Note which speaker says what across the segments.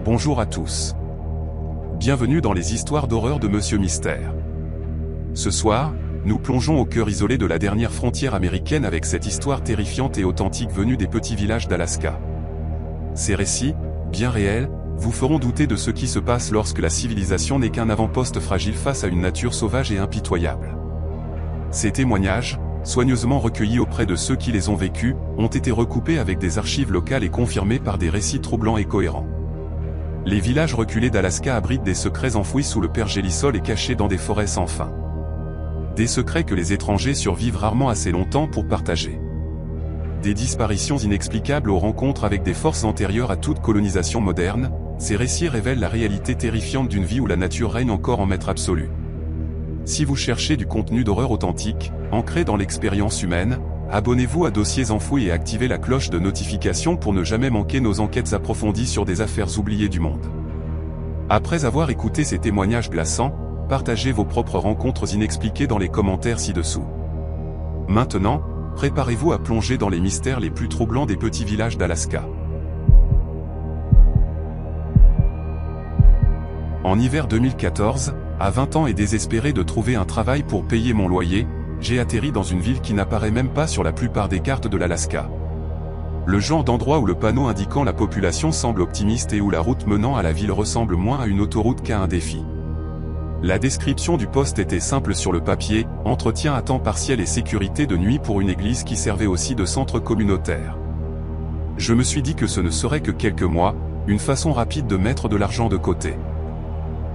Speaker 1: Bonjour à tous. Bienvenue dans les histoires d'horreur de Monsieur Mystère. Ce soir, nous plongeons au cœur isolé de la dernière frontière américaine avec cette histoire terrifiante et authentique venue des petits villages d'Alaska. Ces récits, bien réels, vous feront douter de ce qui se passe lorsque la civilisation n'est qu'un avant-poste fragile face à une nature sauvage et impitoyable. Ces témoignages, soigneusement recueillis auprès de ceux qui les ont vécus, ont été recoupés avec des archives locales et confirmés par des récits troublants et cohérents. Les villages reculés d'Alaska abritent des secrets enfouis sous le pergélisol et cachés dans des forêts sans fin. Des secrets que les étrangers survivent rarement assez longtemps pour partager. Des disparitions inexplicables aux rencontres avec des forces antérieures à toute colonisation moderne, ces récits révèlent la réalité terrifiante d'une vie où la nature règne encore en maître absolu. Si vous cherchez du contenu d'horreur authentique, ancré dans l'expérience humaine, abonnez-vous à Dossiers Enfouis et activez la cloche de notification pour ne jamais manquer nos enquêtes approfondies sur des affaires oubliées du monde. Après avoir écouté ces témoignages glaçants, partagez vos propres rencontres inexpliquées dans les commentaires ci-dessous. Maintenant, préparez-vous à plonger dans les mystères les plus troublants des petits villages d'Alaska. En hiver 2014, à 20 ans et désespéré de trouver un travail pour payer mon loyer, j'ai atterri dans une ville qui n'apparaît même pas sur la plupart des cartes de l'Alaska. Le genre d'endroit où le panneau indiquant la population semble optimiste et où la route menant à la ville ressemble moins à une autoroute qu'à un défi. La description du poste était simple sur le papier, entretien à temps partiel et sécurité de nuit pour une église qui servait aussi de centre communautaire. Je me suis dit que ce ne serait que quelques mois, une façon rapide de mettre de l'argent de côté.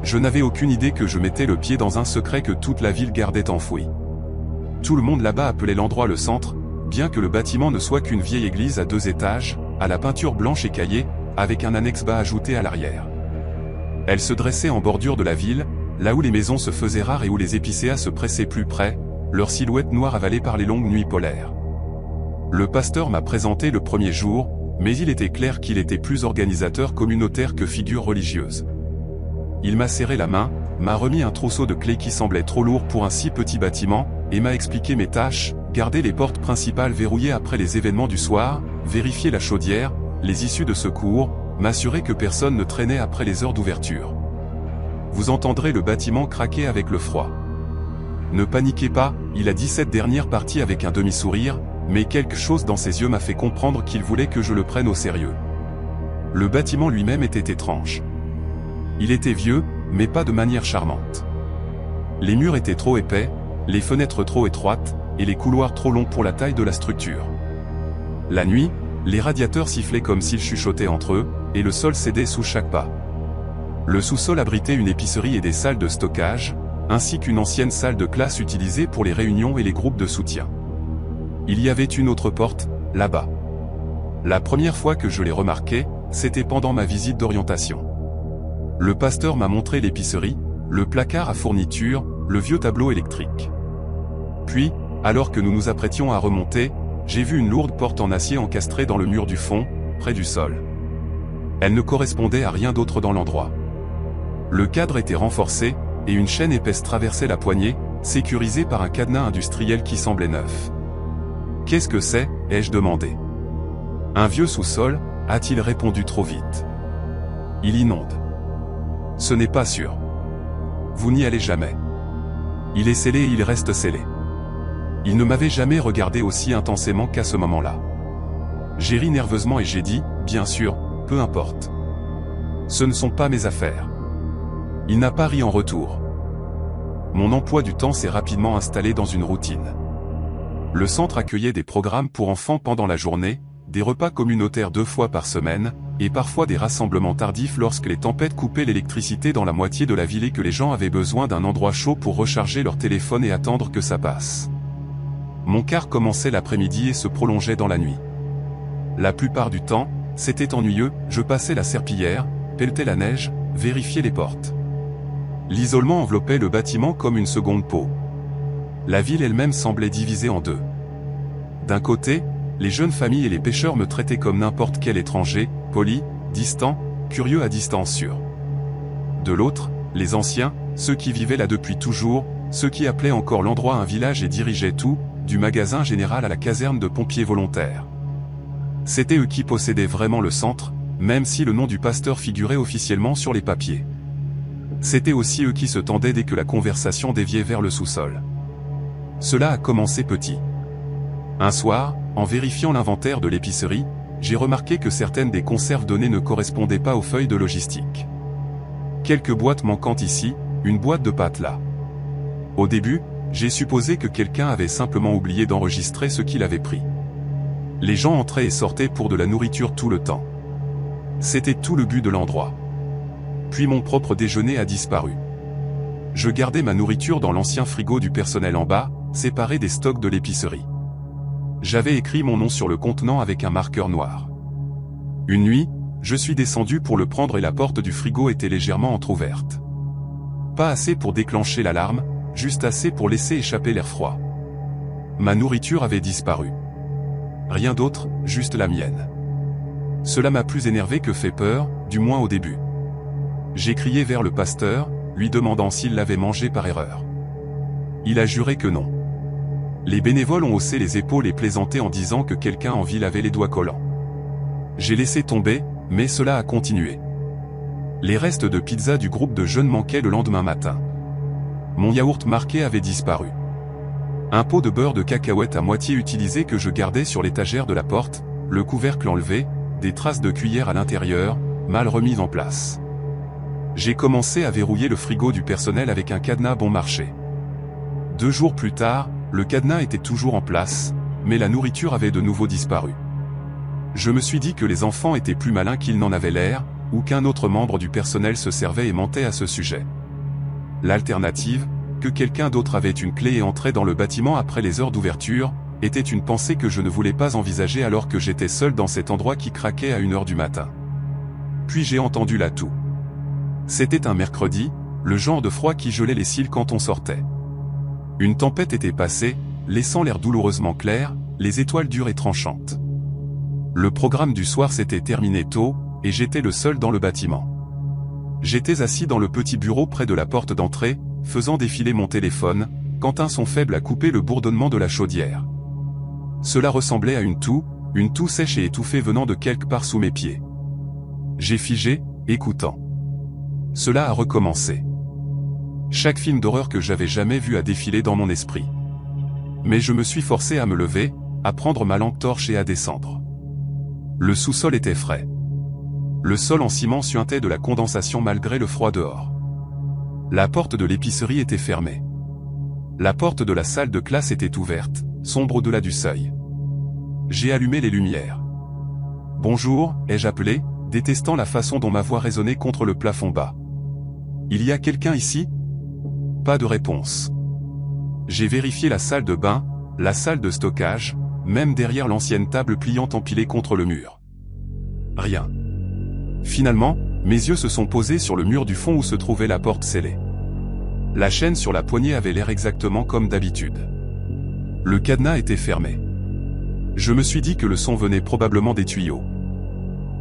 Speaker 1: Je n'avais aucune idée que je mettais le pied dans un secret que toute la ville gardait enfoui. Tout le monde là-bas appelait l'endroit le centre, bien que le bâtiment ne soit qu'une vieille église à 2 étages, à la peinture blanche écaillée, avec un annexe bas ajouté à l'arrière. Elle se dressait en bordure de la ville, là où les maisons se faisaient rares et où les épicéas se pressaient plus près, leur silhouette noire avalée par les longues nuits polaires. Le pasteur m'a présenté le premier jour, mais il était clair qu'il était plus organisateur communautaire que figure religieuse. Il m'a serré la main, m'a remis un trousseau de clés qui semblait trop lourd pour un si petit bâtiment, et m'a expliqué mes tâches: garder les portes principales verrouillées après les événements du soir, vérifier la chaudière, les issues de secours, m'assurer que personne ne traînait après les heures d'ouverture. Vous entendrez le bâtiment craquer avec le froid. Ne paniquez pas, il a dit cette dernière partie avec un demi-sourire, mais quelque chose dans ses yeux m'a fait comprendre qu'il voulait que je le prenne au sérieux. Le bâtiment lui-même était étrange. Il était vieux, mais pas de manière charmante. Les murs étaient trop épais, les fenêtres trop étroites, et les couloirs trop longs pour la taille de la structure. La nuit, les radiateurs sifflaient comme s'ils chuchotaient entre eux, et le sol cédait sous chaque pas. Le sous-sol abritait une épicerie et des salles de stockage, ainsi qu'une ancienne salle de classe utilisée pour les réunions et les groupes de soutien. Il y avait une autre porte, là-bas. La première fois que je l'ai remarqué, c'était pendant ma visite d'orientation. Le pasteur m'a montré l'épicerie, le placard à fournitures, le vieux tableau électrique. Puis, alors que nous nous apprêtions à remonter, j'ai vu une lourde porte en acier encastrée dans le mur du fond, près du sol. Elle ne correspondait à rien d'autre dans l'endroit. Le cadre était renforcé, et une chaîne épaisse traversait la poignée, sécurisée par un cadenas industriel qui semblait neuf. « Qu'est-ce que c'est ?» ai-je demandé. « Un vieux sous-sol » a-t-il répondu trop vite. « Il inonde. » Ce n'est pas sûr. Vous n'y allez jamais. Il est scellé et il reste scellé. Il ne m'avait jamais regardé aussi intensément qu'à ce moment-là. J'ai ri nerveusement et j'ai dit, bien sûr, peu importe. Ce ne sont pas mes affaires. Il n'a pas ri en retour. Mon emploi du temps s'est rapidement installé dans une routine. Le centre accueillait des programmes pour enfants pendant la journée, des repas communautaires 2 fois par semaine, et parfois des rassemblements tardifs lorsque les tempêtes coupaient l'électricité dans la moitié de la ville et que les gens avaient besoin d'un endroit chaud pour recharger leur téléphone et attendre que ça passe. Mon quart commençait l'après-midi et se prolongeait dans la nuit. La plupart du temps, c'était ennuyeux, je passais la serpillière, pelletais la neige, vérifiais les portes. L'isolement enveloppait le bâtiment comme une seconde peau. La ville elle-même semblait divisée en deux. D'un côté, les jeunes familles et les pêcheurs me traitaient comme n'importe quel étranger, poli, distant, curieux à distance sûre. De l'autre, les anciens, ceux qui vivaient là depuis toujours, ceux qui appelaient encore l'endroit un village et dirigeaient tout, du magasin général à la caserne de pompiers volontaires. C'étaient eux qui possédaient vraiment le centre, même si le nom du pasteur figurait officiellement sur les papiers. C'était aussi eux qui se tendaient dès que la conversation déviait vers le sous-sol. Cela a commencé petit. Un soir, en vérifiant l'inventaire de l'épicerie, j'ai remarqué que certaines des conserves données ne correspondaient pas aux feuilles de logistique. Quelques boîtes manquantes ici, une boîte de pâtes là. Au début, j'ai supposé que quelqu'un avait simplement oublié d'enregistrer ce qu'il avait pris. Les gens entraient et sortaient pour de la nourriture tout le temps. C'était tout le but de l'endroit. Puis mon propre déjeuner a disparu. Je gardais ma nourriture dans l'ancien frigo du personnel en bas, séparé des stocks de l'épicerie. J'avais écrit mon nom sur le contenant avec un marqueur noir. Une nuit, je suis descendu pour le prendre et la porte du frigo était légèrement entr'ouverte. Pas assez pour déclencher l'alarme, juste assez pour laisser échapper l'air froid. Ma nourriture avait disparu. Rien d'autre, juste la mienne. Cela m'a plus énervé que fait peur, du moins au début. J'ai crié vers le pasteur, lui demandant s'il l'avait mangé par erreur. Il a juré que non. Les bénévoles ont haussé les épaules et plaisanté en disant que quelqu'un en ville avait les doigts collants. J'ai laissé tomber, mais cela a continué. Les restes de pizza du groupe de jeunes manquaient le lendemain matin. Mon yaourt marqué avait disparu. Un pot de beurre de cacahuète à moitié utilisé que je gardais sur l'étagère de la porte, le couvercle enlevé, des traces de cuillère à l'intérieur, mal remises en place. J'ai commencé à verrouiller le frigo du personnel avec un cadenas bon marché. 2 jours plus tard, le cadenas était toujours en place, mais la nourriture avait de nouveau disparu. Je me suis dit que les enfants étaient plus malins qu'ils n'en avaient l'air, ou qu'un autre membre du personnel se servait et mentait à ce sujet. L'alternative, que quelqu'un d'autre avait une clé et entrait dans le bâtiment après les heures d'ouverture, était une pensée que je ne voulais pas envisager alors que j'étais seul dans cet endroit qui craquait à 1h du matin. Puis j'ai entendu la toux. C'était un mercredi, le genre de froid qui gelait les cils quand on sortait. Une tempête était passée, laissant l'air douloureusement clair, les étoiles dures et tranchantes. Le programme du soir s'était terminé tôt, et j'étais le seul dans le bâtiment. J'étais assis dans le petit bureau près de la porte d'entrée, faisant défiler mon téléphone, quand un son faible a coupé le bourdonnement de la chaudière. Cela ressemblait à une toux sèche et étouffée venant de quelque part sous mes pieds. J'ai figé, écoutant. Cela a recommencé. Chaque film d'horreur que j'avais jamais vu a défilé dans mon esprit. Mais je me suis forcé à me lever, à prendre ma lampe torche et à descendre. Le sous-sol était frais. Le sol en ciment suintait de la condensation malgré le froid dehors. La porte de l'épicerie était fermée. La porte de la salle de classe était ouverte, sombre au-delà du seuil. J'ai allumé les lumières. « Bonjour » ai-je appelé, détestant la façon dont ma voix résonnait contre le plafond bas. « Il y a quelqu'un ici » Pas de réponse. J'ai vérifié la salle de bain, la salle de stockage, même derrière l'ancienne table pliante empilée contre le mur. Rien. Finalement, mes yeux se sont posés sur le mur du fond où se trouvait la porte scellée. La chaîne sur la poignée avait l'air exactement comme d'habitude. Le cadenas était fermé. Je me suis dit que le son venait probablement des tuyaux.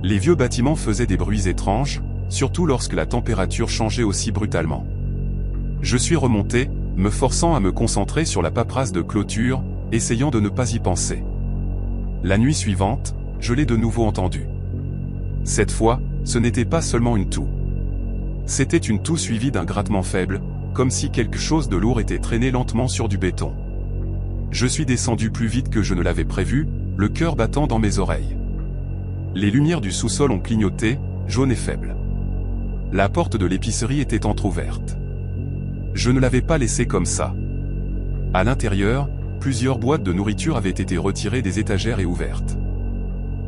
Speaker 1: Les vieux bâtiments faisaient des bruits étranges, surtout lorsque la température changeait aussi brutalement. Je suis remonté, me forçant à me concentrer sur la paperasse de clôture, essayant de ne pas y penser. La nuit suivante, je l'ai de nouveau entendu. Cette fois, ce n'était pas seulement une toux. C'était une toux suivie d'un grattement faible, comme si quelque chose de lourd était traîné lentement sur du béton. Je suis descendu plus vite que je ne l'avais prévu, le cœur battant dans mes oreilles. Les lumières du sous-sol ont clignoté, jaunes et faibles. La porte de l'épicerie était entr'ouverte. Je ne l'avais pas laissée comme ça. À l'intérieur, plusieurs boîtes de nourriture avaient été retirées des étagères et ouvertes.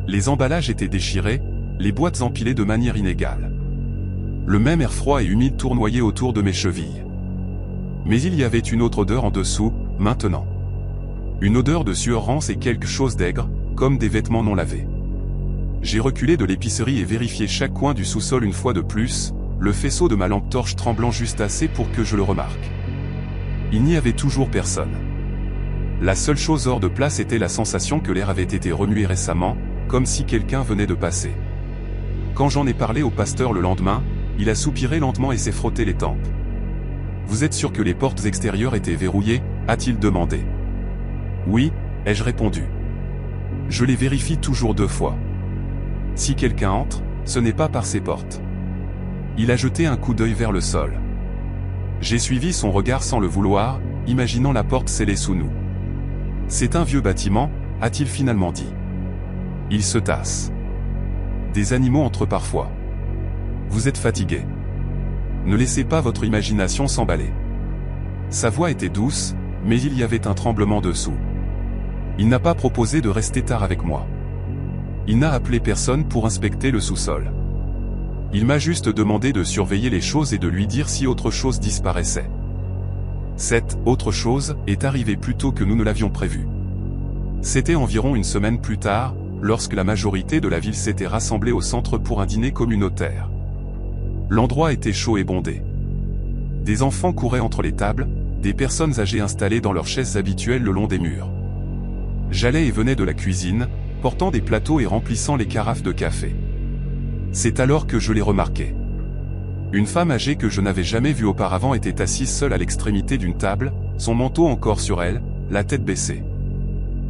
Speaker 1: Les emballages étaient déchirés, les boîtes empilées de manière inégale. Le même air froid et humide tournoyait autour de mes chevilles. Mais il y avait une autre odeur en dessous, maintenant. Une odeur de sueur rance et quelque chose d'aigre, comme des vêtements non lavés. J'ai reculé de l'épicerie et vérifié chaque coin du sous-sol une fois de plus, le faisceau de ma lampe torche tremblant juste assez pour que je le remarque. Il n'y avait toujours personne. La seule chose hors de place était la sensation que l'air avait été remué récemment, comme si quelqu'un venait de passer. Quand j'en ai parlé au pasteur le lendemain, il a soupiré lentement et s'est frotté les tempes. « Vous êtes sûr que les portes extérieures étaient verrouillées » a-t-il demandé. « Oui » ai-je répondu. « Je les vérifie toujours 2 fois. Si quelqu'un entre, ce n'est pas par ces portes. Il a jeté un coup d'œil vers le sol. J'ai suivi son regard sans le vouloir, imaginant la porte scellée sous nous. C'est un vieux bâtiment, a-t-il finalement dit. Il se tasse. Des animaux entrent parfois. Vous êtes fatigué. Ne laissez pas votre imagination s'emballer. Sa voix était douce, mais il y avait un tremblement dessous. Il n'a pas proposé de rester tard avec moi. Il n'a appelé personne pour inspecter le sous-sol. Il m'a juste demandé de surveiller les choses et de lui dire si autre chose disparaissait. Cette « autre chose » est arrivée plus tôt que nous ne l'avions prévu. C'était environ une semaine plus tard, lorsque la majorité de la ville s'était rassemblée au centre pour un dîner communautaire. L'endroit était chaud et bondé. Des enfants couraient entre les tables, des personnes âgées installées dans leurs chaises habituelles le long des murs. J'allais et venais de la cuisine, portant des plateaux et remplissant les carafes de café. C'est alors que je l'ai remarqué. Une femme âgée que je n'avais jamais vue auparavant était assise seule à l'extrémité d'une table, son manteau encore sur elle, la tête baissée.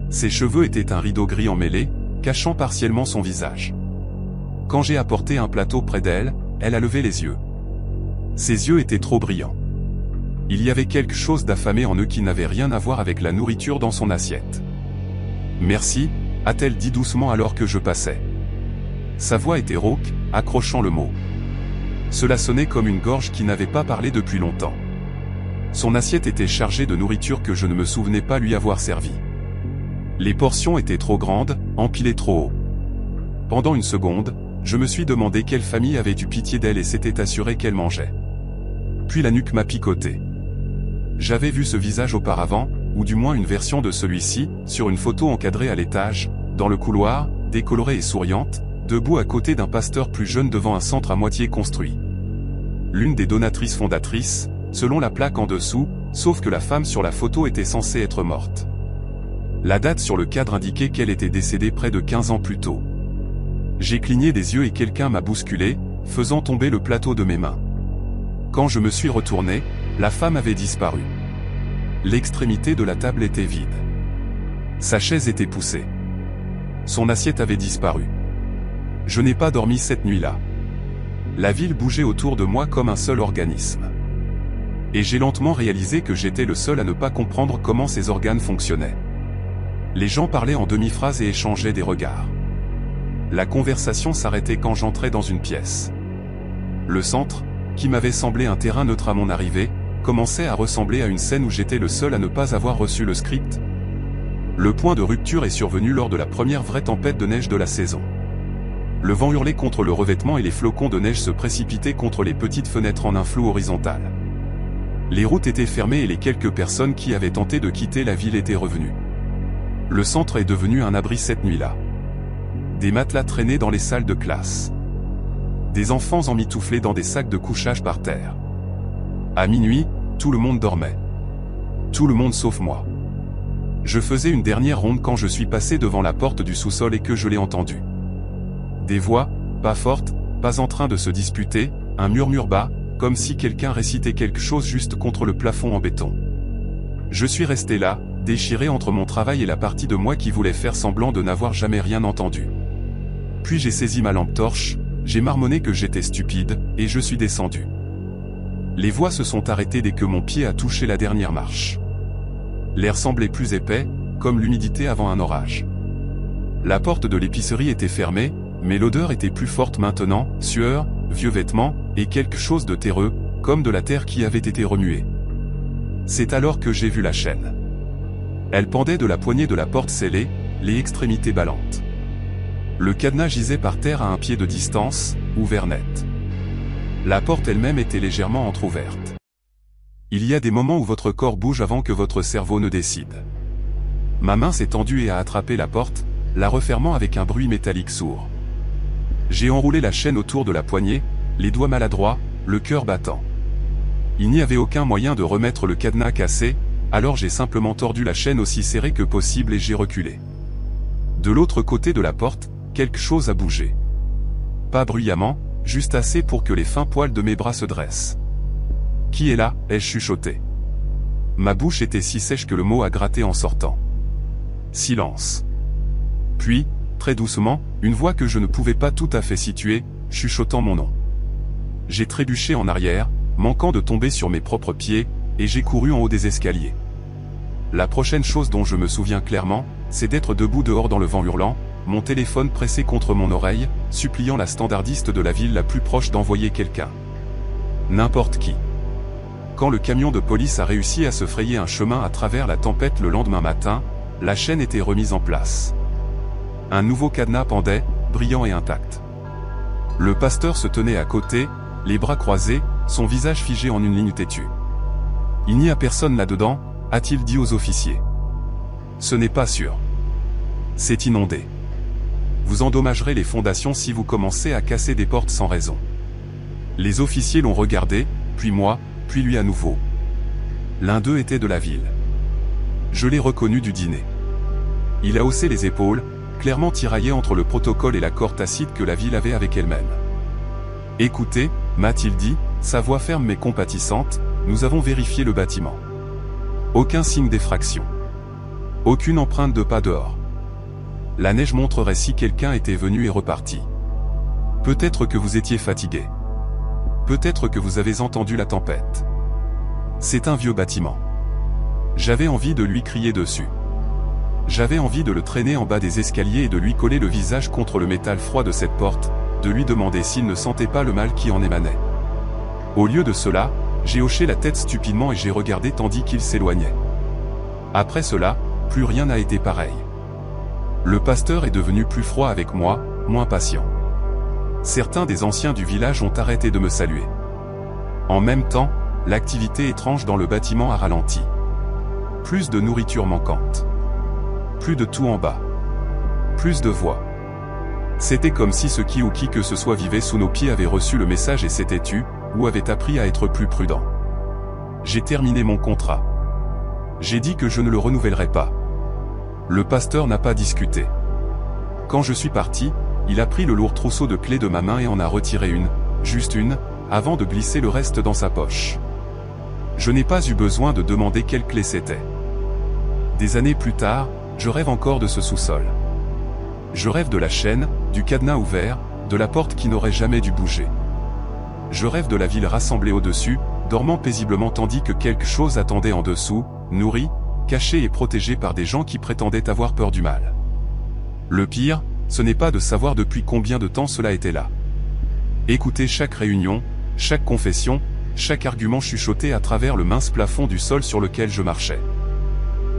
Speaker 1: Ses cheveux étaient un rideau gris emmêlé, cachant partiellement son visage. Quand j'ai apporté un plateau près d'elle, elle a levé les yeux. Ses yeux étaient trop brillants. Il y avait quelque chose d'affamé en eux qui n'avait rien à voir avec la nourriture dans son assiette. « Merci », a-t-elle dit doucement alors que je passais. Sa voix était rauque, accrochant le mot. Cela sonnait comme une gorge qui n'avait pas parlé depuis longtemps. Son assiette était chargée de nourriture que je ne me souvenais pas lui avoir servi. Les portions étaient trop grandes, empilées trop haut. Pendant une seconde, je me suis demandé quelle famille avait eu pitié d'elle et s'était assuré qu'elle mangeait. Puis la nuque m'a picoté. J'avais vu ce visage auparavant, ou du moins une version de celui-ci, sur une photo encadrée à l'étage, dans le couloir, décolorée et souriante, debout à côté d'un pasteur plus jeune devant un centre à moitié construit. L'une des donatrices fondatrices, selon la plaque en dessous, sauf que la femme sur la photo était censée être morte. La date sur le cadre indiquait qu'elle était décédée près de 15 ans plus tôt. J'ai cligné des yeux et quelqu'un m'a bousculé, faisant tomber le plateau de mes mains. Quand je me suis retourné, la femme avait disparu. L'extrémité de la table était vide. Sa chaise était poussée. Son assiette avait disparu. Je n'ai pas dormi cette nuit-là. La ville bougeait autour de moi comme un seul organisme. Et j'ai lentement réalisé que j'étais le seul à ne pas comprendre comment ces organes fonctionnaient. Les gens parlaient en demi-phrases et échangeaient des regards. La conversation s'arrêtait quand j'entrais dans une pièce. Le centre, qui m'avait semblé un terrain neutre à mon arrivée, commençait à ressembler à une scène où j'étais le seul à ne pas avoir reçu le script. Le point de rupture est survenu lors de la première vraie tempête de neige de la saison. Le vent hurlait contre le revêtement et les flocons de neige se précipitaient contre les petites fenêtres en un flou horizontal. Les routes étaient fermées et les quelques personnes qui avaient tenté de quitter la ville étaient revenues. Le centre est devenu un abri cette nuit-là. Des matelas traînaient dans les salles de classe. Des enfants emmitouflés dans des sacs de couchage par terre. À minuit, tout le monde dormait. Tout le monde sauf moi. Je faisais une dernière ronde quand je suis passé devant la porte du sous-sol et que je l'ai entendu. Des voix, pas fortes, pas en train de se disputer, un murmure bas, comme si quelqu'un récitait quelque chose juste contre le plafond en béton. Je suis resté là, déchiré entre mon travail et la partie de moi qui voulait faire semblant de n'avoir jamais rien entendu. Puis j'ai saisi ma lampe torche, j'ai marmonné que j'étais stupide, et je suis descendu. Les voix se sont arrêtées dès que mon pied a touché la dernière marche. L'air semblait plus épais, comme l'humidité avant un orage. La porte de l'épicerie était fermée, mais l'odeur était plus forte maintenant, sueur, vieux vêtements, et quelque chose de terreux, comme de la terre qui avait été remuée. C'est alors que j'ai vu la chaîne. Elle pendait de la poignée de la porte scellée, les extrémités ballantes. Le cadenas gisait par terre à un pied de distance, ouvert net. La porte elle-même était légèrement entr'ouverte. Il y a des moments où votre corps bouge avant que votre cerveau ne décide. Ma main s'est tendue et a attrapé la porte, la refermant avec un bruit métallique sourd. J'ai enroulé la chaîne autour de la poignée, les doigts maladroits, le cœur battant. Il n'y avait aucun moyen de remettre le cadenas cassé, alors j'ai simplement tordu la chaîne aussi serrée que possible et j'ai reculé. De l'autre côté de la porte, quelque chose a bougé. Pas bruyamment, juste assez pour que les fins poils de mes bras se dressent. « Qui est là » ai-je chuchoté. Ma bouche était si sèche que le mot a gratté en sortant. Silence. Puis, très doucement, une voix que je ne pouvais pas tout à fait situer, « chuchotant mon nom. J'ai trébuché en arrière, manquant de tomber sur mes propres pieds, et j'ai couru en haut des escaliers. La prochaine chose dont je me souviens clairement, c'est d'être debout dehors dans le vent hurlant, mon téléphone pressé contre mon oreille, suppliant la standardiste de la ville la plus proche d'envoyer quelqu'un. N'importe qui. Quand le camion de police a réussi à se frayer un chemin à travers la tempête le lendemain matin, la chaîne était remise en place. Un nouveau cadenas pendait, brillant et intact. Le pasteur se tenait à côté, les bras croisés, son visage figé en une ligne têtue. « Il n'y a personne là-dedans » a-t-il dit aux officiers. « Ce n'est pas sûr. C'est inondé. Vous endommagerez les fondations si vous commencez à casser des portes sans raison. » Les officiers l'ont regardé, puis moi, puis lui à nouveau. L'un d'eux était de la ville. Je l'ai reconnu du dîner. Il a haussé les épaules, clairement tiraillé entre le protocole et l'accord tacite que la ville avait avec elle-même. « Écoutez, » m'a-t-il dit, sa voix ferme mais compatissante, « nous avons vérifié le bâtiment. Aucun signe d'effraction. Aucune empreinte de pas dehors. La neige montrerait si quelqu'un était venu et reparti. Peut-être que vous étiez fatigué. Peut-être que vous avez entendu la tempête. C'est un vieux bâtiment. J'avais envie de lui crier dessus. J'avais envie de le traîner en bas des escaliers et de lui coller le visage contre le métal froid de cette porte, de lui demander s'il ne sentait pas le mal qui en émanait. Au lieu de cela, j'ai hoché la tête stupidement et j'ai regardé tandis qu'il s'éloignait. Après cela, plus rien n'a été pareil. Le pasteur est devenu plus froid avec moi, moins patient. Certains des anciens du village ont arrêté de me saluer. En même temps, l'activité étrange dans le bâtiment a ralenti. Plus de nourriture manquante. Plus de tout en bas. Plus de voix. C'était comme si ce qui ou qui que ce soit vivait sous nos pieds avait reçu le message et s'était tu, ou avait appris à être plus prudent. J'ai terminé mon contrat. J'ai dit que je ne le renouvellerai pas. Le pasteur n'a pas discuté. Quand je suis parti, il a pris le lourd trousseau de clés de ma main et en a retiré une, juste une, avant de glisser le reste dans sa poche. Je n'ai pas eu besoin de demander quelle clé c'était. Des années plus tard, je rêve encore de ce sous-sol. Je rêve de la chaîne, du cadenas ouvert, de la porte qui n'aurait jamais dû bouger. Je rêve de la ville rassemblée au-dessus, dormant paisiblement tandis que quelque chose attendait en dessous, nourri, caché et protégé par des gens qui prétendaient avoir peur du mal. Le pire, ce n'est pas de savoir depuis combien de temps cela était là. Écouter chaque réunion, chaque confession, chaque argument chuchoté à travers le mince plafond du sol sur lequel je marchais.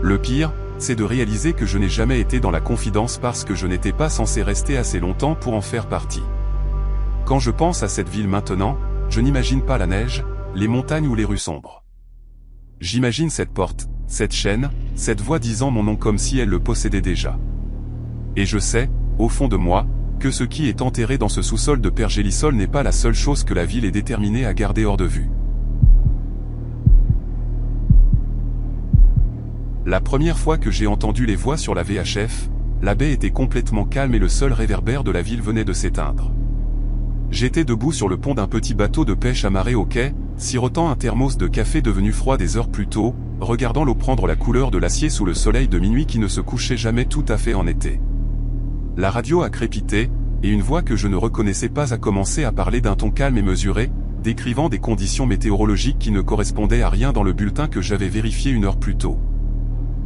Speaker 1: Le pire, c'est de réaliser que je n'ai jamais été dans la confidence parce que je n'étais pas censé rester assez longtemps pour en faire partie. Quand je pense à cette ville maintenant, je n'imagine pas la neige, les montagnes ou les rues sombres. J'imagine cette porte, cette chaîne, cette voix disant mon nom comme si elle le possédait déjà. Et je sais, au fond de moi, que ce qui est enterré dans ce sous-sol de Pergélisol n'est pas la seule chose que la ville est déterminée à garder hors de vue. La première fois que j'ai entendu les voix sur la VHF, la baie était complètement calme et le seul réverbère de la ville venait de s'éteindre. J'étais debout sur le pont d'un petit bateau de pêche amarré au quai, sirotant un thermos de café devenu froid des heures plus tôt, regardant l'eau prendre la couleur de l'acier sous le soleil de minuit qui ne se couchait jamais tout à fait en été. La radio a crépité, et une voix que je ne reconnaissais pas a commencé à parler d'un ton calme et mesuré, décrivant des conditions météorologiques qui ne correspondaient à rien dans le bulletin que j'avais vérifié une heure plus tôt.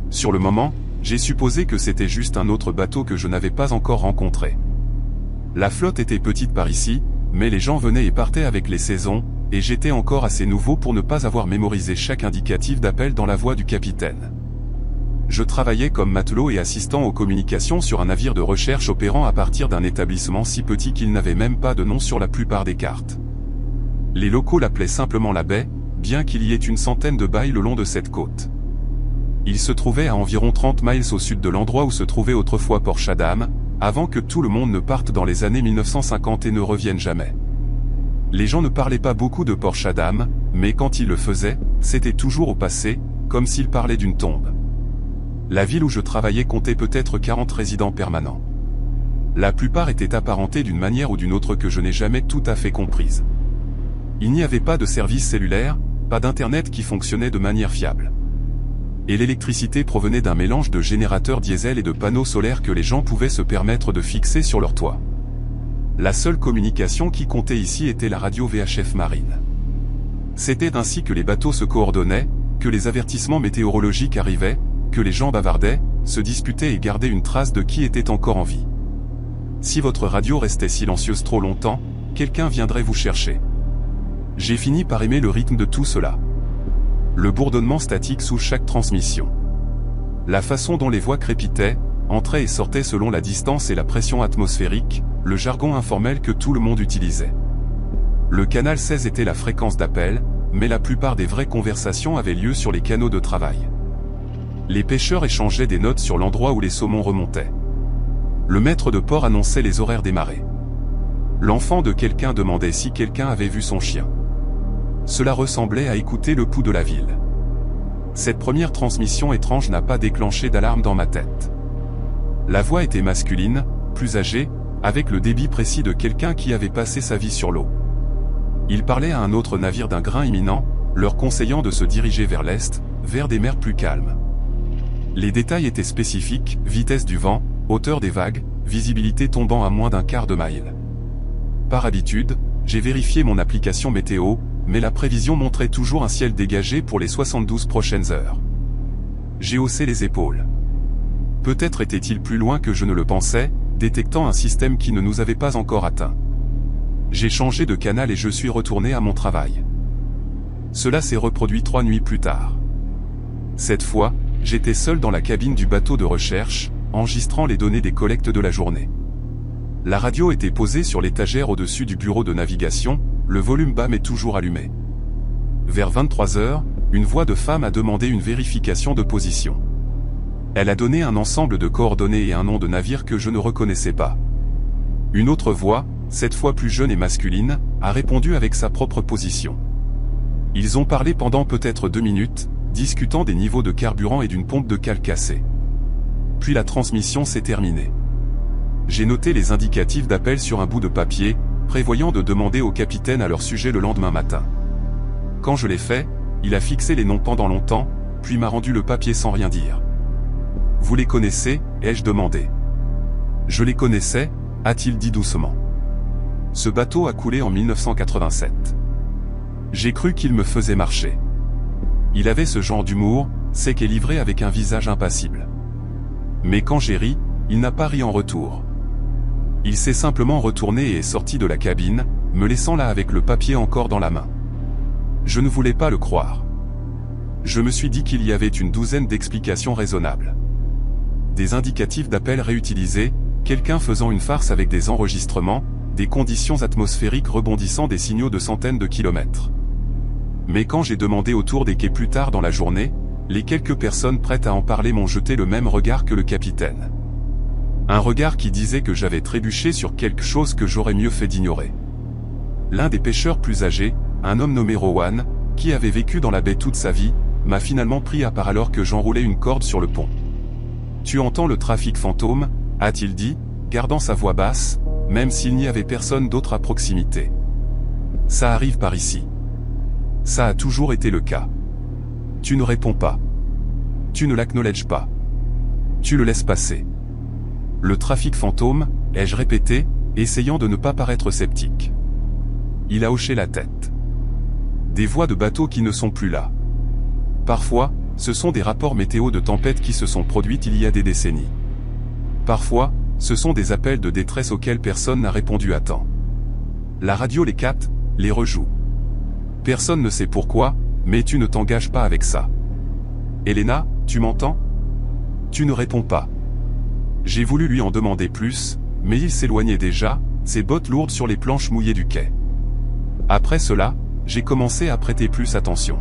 Speaker 1: Sur le moment, j'ai supposé que c'était juste un autre bateau que je n'avais pas encore rencontré. La flotte était petite par ici, mais les gens venaient et partaient avec les saisons, et j'étais encore assez nouveau pour ne pas avoir mémorisé chaque indicatif d'appel dans la voix du capitaine. Je travaillais comme matelot et assistant aux communications sur un navire de recherche opérant à partir d'un établissement si petit qu'il n'avait même pas de nom sur la plupart des cartes. Les locaux l'appelaient simplement la baie, bien qu'il y ait une centaine de bailles le long de cette côte. Il se trouvait à environ 30 miles au sud de l'endroit où se trouvait autrefois Port Chatham, avant que tout le monde ne parte dans les années 1950 et ne revienne jamais. Les gens ne parlaient pas beaucoup de Port Chatham, mais quand ils le faisaient, c'était toujours au passé, comme s'ils parlaient d'une tombe. La ville où je travaillais comptait peut-être 40 résidents permanents. La plupart étaient apparentés d'une manière ou d'une autre que je n'ai jamais tout à fait comprise. Il n'y avait pas de service cellulaire, pas d'internet qui fonctionnait de manière fiable. Et l'électricité provenait d'un mélange de générateurs diesel et de panneaux solaires que les gens pouvaient se permettre de fixer sur leur toit. La seule communication qui comptait ici était la radio VHF marine. C'était ainsi que les bateaux se coordonnaient, que les avertissements météorologiques arrivaient, que les gens bavardaient, se disputaient et gardaient une trace de qui était encore en vie. Si votre radio restait silencieuse trop longtemps, quelqu'un viendrait vous chercher. J'ai fini par aimer le rythme de tout cela. Le bourdonnement statique sous chaque transmission. La façon dont les voix crépitaient, entraient et sortaient selon la distance et la pression atmosphérique, le jargon informel que tout le monde utilisait. Le canal 16 était la fréquence d'appel, mais la plupart des vraies conversations avaient lieu sur les canaux de travail. Les pêcheurs échangeaient des notes sur l'endroit où les saumons remontaient. Le maître de port annonçait les horaires des marées. L'enfant de quelqu'un demandait si quelqu'un avait vu son chien. Cela ressemblait à écouter le pouls de la ville. Cette première transmission étrange n'a pas déclenché d'alarme dans ma tête. La voix était masculine, plus âgée, avec le débit précis de quelqu'un qui avait passé sa vie sur l'eau. Il parlait à un autre navire d'un grain imminent, leur conseillant de se diriger vers l'est, vers des mers plus calmes. Les détails étaient spécifiques, vitesse du vent, hauteur des vagues, visibilité tombant à moins d'un quart de mille. Par habitude, j'ai vérifié mon application météo, mais la prévision montrait toujours un ciel dégagé pour les 72 prochaines heures. J'ai haussé les épaules. Peut-être était-il plus loin que je ne le pensais, détectant un système qui ne nous avait pas encore atteint. J'ai changé de canal et je suis retourné à mon travail. Cela s'est reproduit 3 nuits plus tard. Cette fois, j'étais seul dans la cabine du bateau de recherche, enregistrant les données des collectes de la journée. La radio était posée sur l'étagère au-dessus du bureau de navigation, le volume bas mais toujours allumé. Vers 23 heures, une voix de femme a demandé une vérification de position. Elle a donné un ensemble de coordonnées et un nom de navire que je ne reconnaissais pas. Une autre voix, cette fois plus jeune et masculine, a répondu avec sa propre position. Ils ont parlé pendant peut-être 2 minutes, discutant des niveaux de carburant et d'une pompe de cale cassée. Puis la transmission s'est terminée. J'ai noté les indicatifs d'appel sur un bout de papier, prévoyant de demander au capitaine à leur sujet le lendemain matin. Quand je l'ai fait, il a fixé les noms pendant longtemps, puis m'a rendu le papier sans rien dire. « Vous les connaissez ?» ai-je demandé. « Je les connaissais » a-t-il dit doucement. Ce bateau a coulé en 1987. J'ai cru qu'il me faisait marcher. Il avait ce genre d'humour, sec et livré avec un visage impassible. Mais quand j'ai ri, il n'a pas ri en retour. Il s'est simplement retourné et est sorti de la cabine, me laissant là avec le papier encore dans la main. Je ne voulais pas le croire. Je me suis dit qu'il y avait une douzaine d'explications raisonnables. Des indicatifs d'appel réutilisés, quelqu'un faisant une farce avec des enregistrements, des conditions atmosphériques rebondissant des signaux de centaines de kilomètres. Mais quand j'ai demandé autour des quais plus tard dans la journée, les quelques personnes prêtes à en parler m'ont jeté le même regard que le capitaine. Un regard qui disait que j'avais trébuché sur quelque chose que j'aurais mieux fait d'ignorer. L'un des pêcheurs plus âgés, un homme nommé Rowan, qui avait vécu dans la baie toute sa vie, m'a finalement pris à part alors que j'enroulais une corde sur le pont. « Tu entends le trafic fantôme ?» a-t-il dit, gardant sa voix basse, même s'il n'y avait personne d'autre à proximité. « Ça arrive par ici. Ça a toujours été le cas. Tu ne réponds pas. Tu ne l'acknowledges pas. Tu le laisses passer. » Le trafic fantôme, ai-je répété, essayant de ne pas paraître sceptique. Il a hoché la tête. Des voix de bateaux qui ne sont plus là. Parfois, ce sont des rapports météo de tempêtes qui se sont produites il y a des décennies. Parfois, ce sont des appels de détresse auxquels personne n'a répondu à temps. La radio les capte, les rejoue. Personne ne sait pourquoi, mais tu ne t'engages pas avec ça. Elena, tu m'entends? Tu ne réponds pas. J'ai voulu lui en demander plus, mais il s'éloignait déjà, ses bottes lourdes sur les planches mouillées du quai. Après cela, j'ai commencé à prêter plus attention.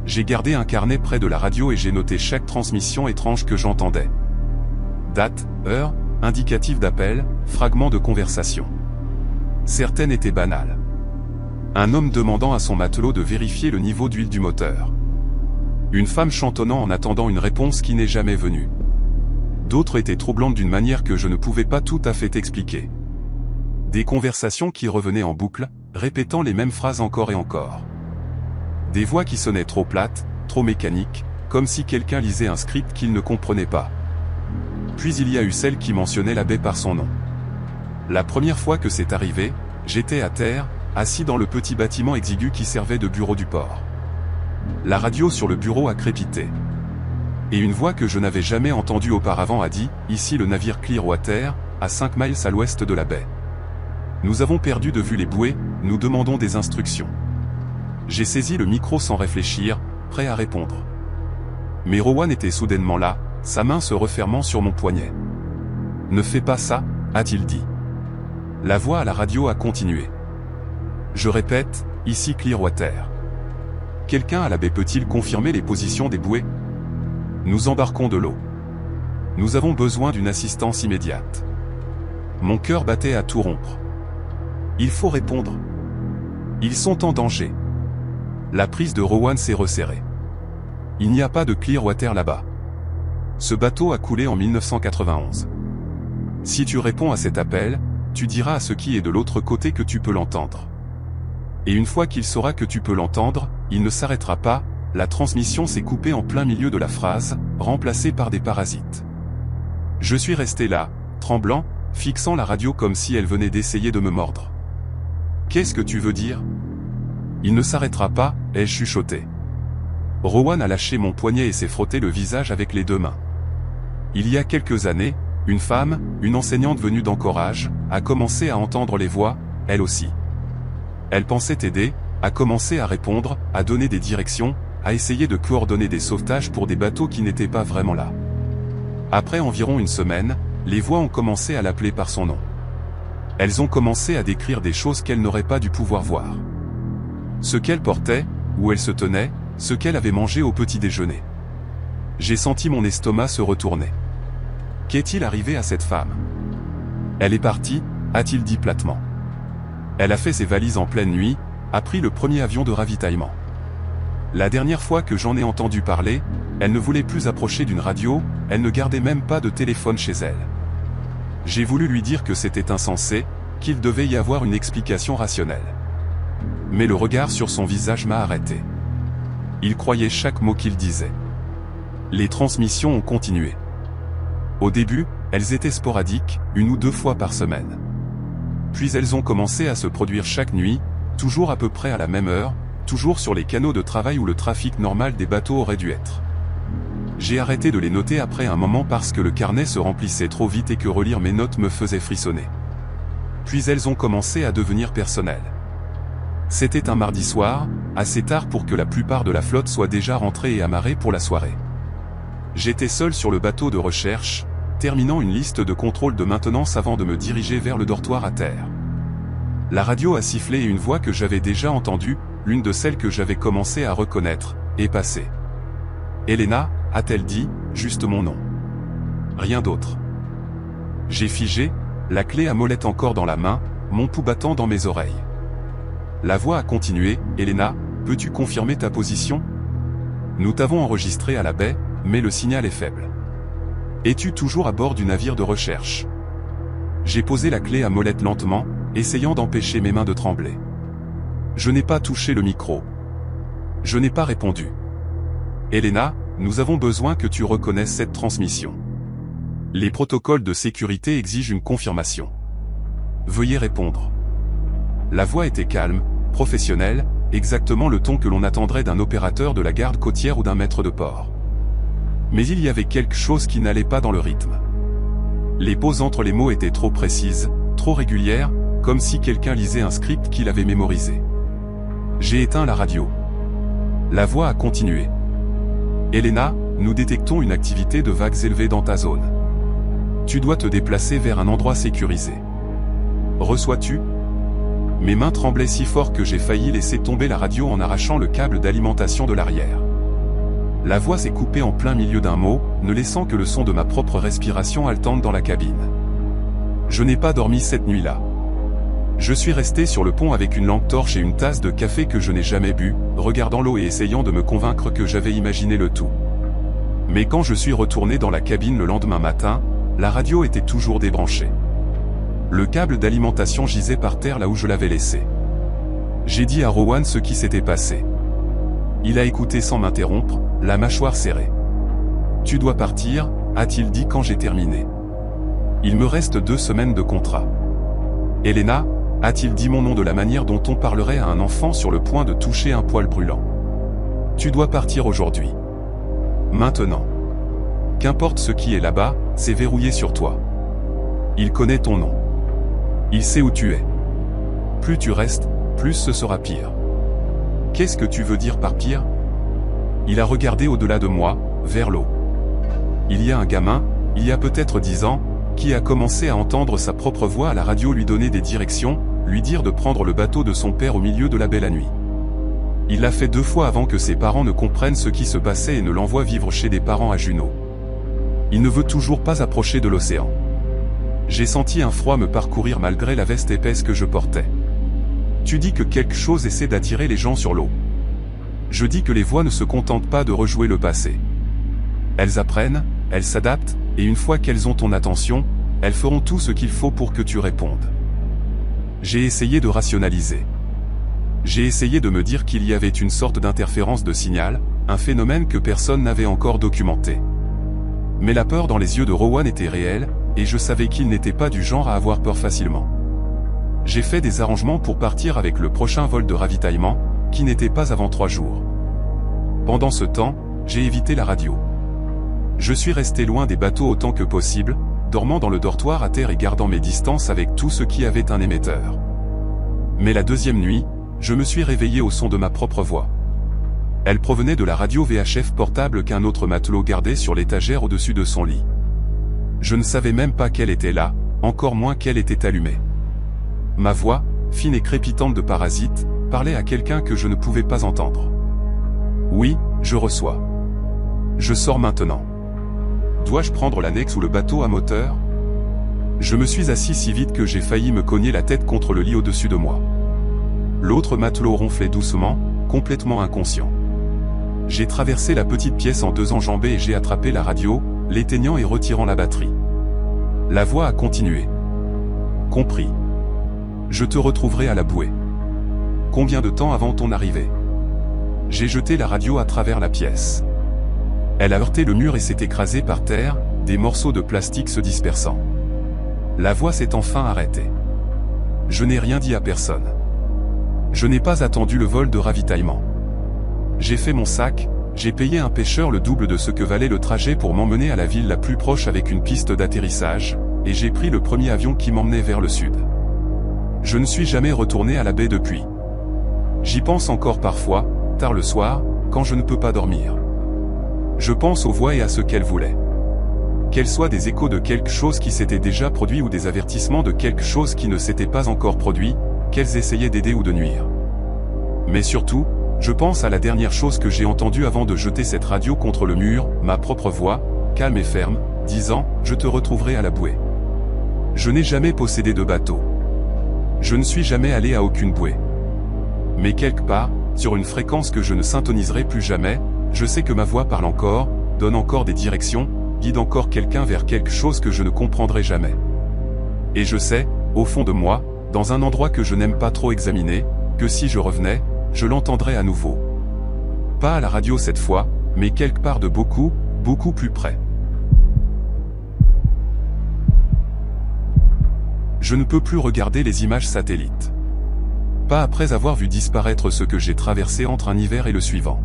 Speaker 1: J'ai gardé un carnet près de la radio et j'ai noté chaque transmission étrange que j'entendais. Date, heure, indicatif d'appel, fragment de conversation. Certaines étaient banales. Un homme demandant à son matelot de vérifier le niveau d'huile du moteur. Une femme chantonnant en attendant une réponse qui n'est jamais venue. D'autres étaient troublantes d'une manière que je ne pouvais pas tout à fait expliquer. Des conversations qui revenaient en boucle, répétant les mêmes phrases encore et encore. Des voix qui sonnaient trop plates, trop mécaniques, comme si quelqu'un lisait un script qu'il ne comprenait pas. Puis il y a eu celle qui mentionnait la baie par son nom. La première fois que c'est arrivé, j'étais à terre, assis dans le petit bâtiment exigu qui servait de bureau du port. La radio sur le bureau a crépité. Et une voix que je n'avais jamais entendue auparavant a dit, ici le navire Clearwater, à 5 miles à l'ouest de la baie. Nous avons perdu de vue les bouées, nous demandons des instructions. J'ai saisi le micro sans réfléchir, prêt à répondre. Mais Rowan était soudainement là, sa main se refermant sur mon poignet. « Ne fais pas ça », a-t-il dit. La voix à la radio a continué. Je répète, ici Clearwater. Quelqu'un à la baie peut-il confirmer les positions des bouées? Nous embarquons de l'eau. Nous avons besoin d'une assistance immédiate. Mon cœur battait à tout rompre. Il faut répondre. Ils sont en danger. La prise de Rowan s'est resserrée. Il n'y a pas de Clearwater là-bas. Ce bateau a coulé en 1991. Si tu réponds à cet appel, tu diras à ce qui est de l'autre côté que tu peux l'entendre. Et une fois qu'il saura que tu peux l'entendre, il ne s'arrêtera pas. La transmission s'est coupée en plein milieu de la phrase, remplacée par des parasites. Je suis resté là, tremblant, fixant la radio comme si elle venait d'essayer de me mordre. Qu'est-ce que tu veux dire? Il ne s'arrêtera pas, ai-je chuchoté. Rowan a lâché mon poignet et s'est frotté le visage avec les deux mains. Il y a quelques années, une femme, une enseignante venue d'Anchorage, a commencé à entendre les voix, elle aussi. Elle pensait aider, a commencé à répondre, à donner des directions, à essayer de coordonner des sauvetages pour des bateaux qui n'étaient pas vraiment là. Après environ une semaine, les voix ont commencé à l'appeler par son nom. Elles ont commencé à décrire des choses qu'elle n'aurait pas dû pouvoir voir. Ce qu'elle portait, où elle se tenait, ce qu'elle avait mangé au petit déjeuner. J'ai senti mon estomac se retourner. Qu'est-il arrivé à cette femme? Elle est partie, a-t-il dit platement. Elle a fait ses valises en pleine nuit, a pris le premier avion de ravitaillement. La dernière fois que j'en ai entendu parler, elle ne voulait plus approcher d'une radio, elle ne gardait même pas de téléphone chez elle. J'ai voulu lui dire que c'était insensé, qu'il devait y avoir une explication rationnelle. Mais le regard sur son visage m'a arrêté. Il croyait chaque mot qu'il disait. Les transmissions ont continué. Au début, elles étaient sporadiques, 1 ou 2 fois par semaine. Puis elles ont commencé à se produire chaque nuit, toujours à peu près à la même heure, toujours sur les canaux de travail où le trafic normal des bateaux aurait dû être. J'ai arrêté de les noter après un moment parce que le carnet se remplissait trop vite et que relire mes notes me faisait frissonner. Puis elles ont commencé à devenir personnelles. C'était un mardi soir, assez tard pour que la plupart de la flotte soit déjà rentrée et amarrée pour la soirée. J'étais seul sur le bateau de recherche, terminant une liste de contrôle de maintenance avant de me diriger vers le dortoir à terre. La radio a sifflé et une voix que j'avais déjà entendue, l'une de celles que j'avais commencé à reconnaître, est passée. Elena, a-t-elle dit, juste mon nom. Rien d'autre. J'ai figé, la clé à molette encore dans la main, mon pouls battant dans mes oreilles. La voix a continué, Elena, peux-tu confirmer ta position? Nous t'avons enregistré à la baie, mais le signal est faible. Es-tu toujours à bord du navire de recherche? J'ai posé la clé à molette lentement, essayant d'empêcher mes mains de trembler. Je n'ai pas touché le micro. Je n'ai pas répondu. Elena, nous avons besoin que tu reconnaisses cette transmission. Les protocoles de sécurité exigent une confirmation. Veuillez répondre. La voix était calme, professionnelle, exactement le ton que l'on attendrait d'un opérateur de la garde côtière ou d'un maître de port. Mais il y avait quelque chose qui n'allait pas dans le rythme. Les pauses entre les mots étaient trop précises, trop régulières, comme si quelqu'un lisait un script qu'il avait mémorisé. J'ai éteint la radio. La voix a continué. Elena, nous détectons une activité de vagues élevées dans ta zone. Tu dois te déplacer vers un endroit sécurisé. Reçois-tu? Mes mains tremblaient si fort que j'ai failli laisser tomber la radio en arrachant le câble d'alimentation de l'arrière. La voix s'est coupée en plein milieu d'un mot, ne laissant que le son de ma propre respiration haletante dans la cabine. Je n'ai pas dormi cette nuit-là. Je suis resté sur le pont avec une lampe torche et une tasse de café que je n'ai jamais bu, regardant l'eau et essayant de me convaincre que j'avais imaginé le tout. Mais quand je suis retourné dans la cabine le lendemain matin, la radio était toujours débranchée. Le câble d'alimentation gisait par terre là où je l'avais laissé. J'ai dit à Rowan ce qui s'était passé. Il a écouté sans m'interrompre, la mâchoire serrée. « Tu dois partir » a-t-il dit quand j'ai terminé. « Il me reste 2 semaines de contrat. » Elena, a-t-il dit mon nom de la manière dont on parlerait à un enfant sur le point de toucher un poil brûlant. Tu dois partir aujourd'hui. Maintenant. Qu'importe ce qui est là-bas, c'est verrouillé sur toi. Il connaît ton nom. Il sait où tu es. Plus tu restes, plus ce sera pire. Qu'est-ce que tu veux dire par pire? Il a regardé au-delà de moi, vers l'eau. Il y a un gamin, il y a peut-être 10 ans, qui a commencé à entendre sa propre voix à la radio lui donner des directions, lui dire de prendre le bateau de son père au milieu de la belle nuit. Il l'a fait 2 fois avant que ses parents ne comprennent ce qui se passait et ne l'envoient vivre chez des parents à Juneau. Il ne veut toujours pas approcher de l'océan. J'ai senti un froid me parcourir malgré la veste épaisse que je portais. Tu dis que quelque chose essaie d'attirer les gens sur l'eau. Je dis que les voix ne se contentent pas de rejouer le passé. Elles apprennent, elles s'adaptent, et une fois qu'elles ont ton attention, elles feront tout ce qu'il faut pour que tu répondes. J'ai essayé de rationaliser. J'ai essayé de me dire qu'il y avait une sorte d'interférence de signal, un phénomène que personne n'avait encore documenté. Mais la peur dans les yeux de Rowan était réelle, et je savais qu'il n'était pas du genre à avoir peur facilement. J'ai fait des arrangements pour partir avec le prochain vol de ravitaillement, qui n'était pas avant 3 jours. Pendant ce temps, j'ai évité la radio. Je suis resté loin des bateaux autant que possible, dormant dans le dortoir à terre et gardant mes distances avec tout ce qui avait un émetteur. Mais la deuxième nuit, je me suis réveillé au son de ma propre voix. Elle provenait de la radio VHF portable qu'un autre matelot gardait sur l'étagère au-dessus de son lit. Je ne savais même pas qu'elle était là, encore moins qu'elle était allumée. Ma voix, fine et crépitante de parasite, parlait à quelqu'un que je ne pouvais pas entendre. Oui, je reçois. Je sors maintenant. Dois-je prendre l'annexe ou le bateau à moteur? Je me suis assis si vite que j'ai failli me cogner la tête contre le lit au-dessus de moi. L'autre matelot ronflait doucement, complètement inconscient. J'ai traversé la petite pièce en 2 enjambées et j'ai attrapé la radio, l'éteignant et retirant la batterie. La voix a continué. Compris. Je te retrouverai à la bouée. Combien de temps avant ton arrivée? J'ai jeté la radio à travers la pièce. Elle a heurté le mur et s'est écrasée par terre, des morceaux de plastique se dispersant. La voix s'est enfin arrêtée. Je n'ai rien dit à personne. Je n'ai pas attendu le vol de ravitaillement. J'ai fait mon sac, j'ai payé un pêcheur le double de ce que valait le trajet pour m'emmener à la ville la plus proche avec une piste d'atterrissage, et j'ai pris le premier avion qui m'emmenait vers le sud. Je ne suis jamais retourné à la baie depuis. J'y pense encore parfois, tard le soir, quand je ne peux pas dormir. Je pense aux voix et à ce qu'elles voulaient. Qu'elles soient des échos de quelque chose qui s'était déjà produit ou des avertissements de quelque chose qui ne s'était pas encore produit, qu'elles essayaient d'aider ou de nuire. Mais surtout, je pense à la dernière chose que j'ai entendue avant de jeter cette radio contre le mur, ma propre voix, calme et ferme, disant « Je te retrouverai à la bouée ». Je n'ai jamais possédé de bateau. Je ne suis jamais allé à aucune bouée. Mais quelque part, sur une fréquence que je ne syntoniserai plus jamais, je sais que ma voix parle encore, donne encore des directions, guide encore quelqu'un vers quelque chose que je ne comprendrai jamais. Et je sais, au fond de moi, dans un endroit que je n'aime pas trop examiner, que si je revenais, je l'entendrais à nouveau. Pas à la radio cette fois, mais quelque part de beaucoup, beaucoup plus près. Je ne peux plus regarder les images satellites. Pas après avoir vu disparaître ce que j'ai traversé entre un hiver et le suivant.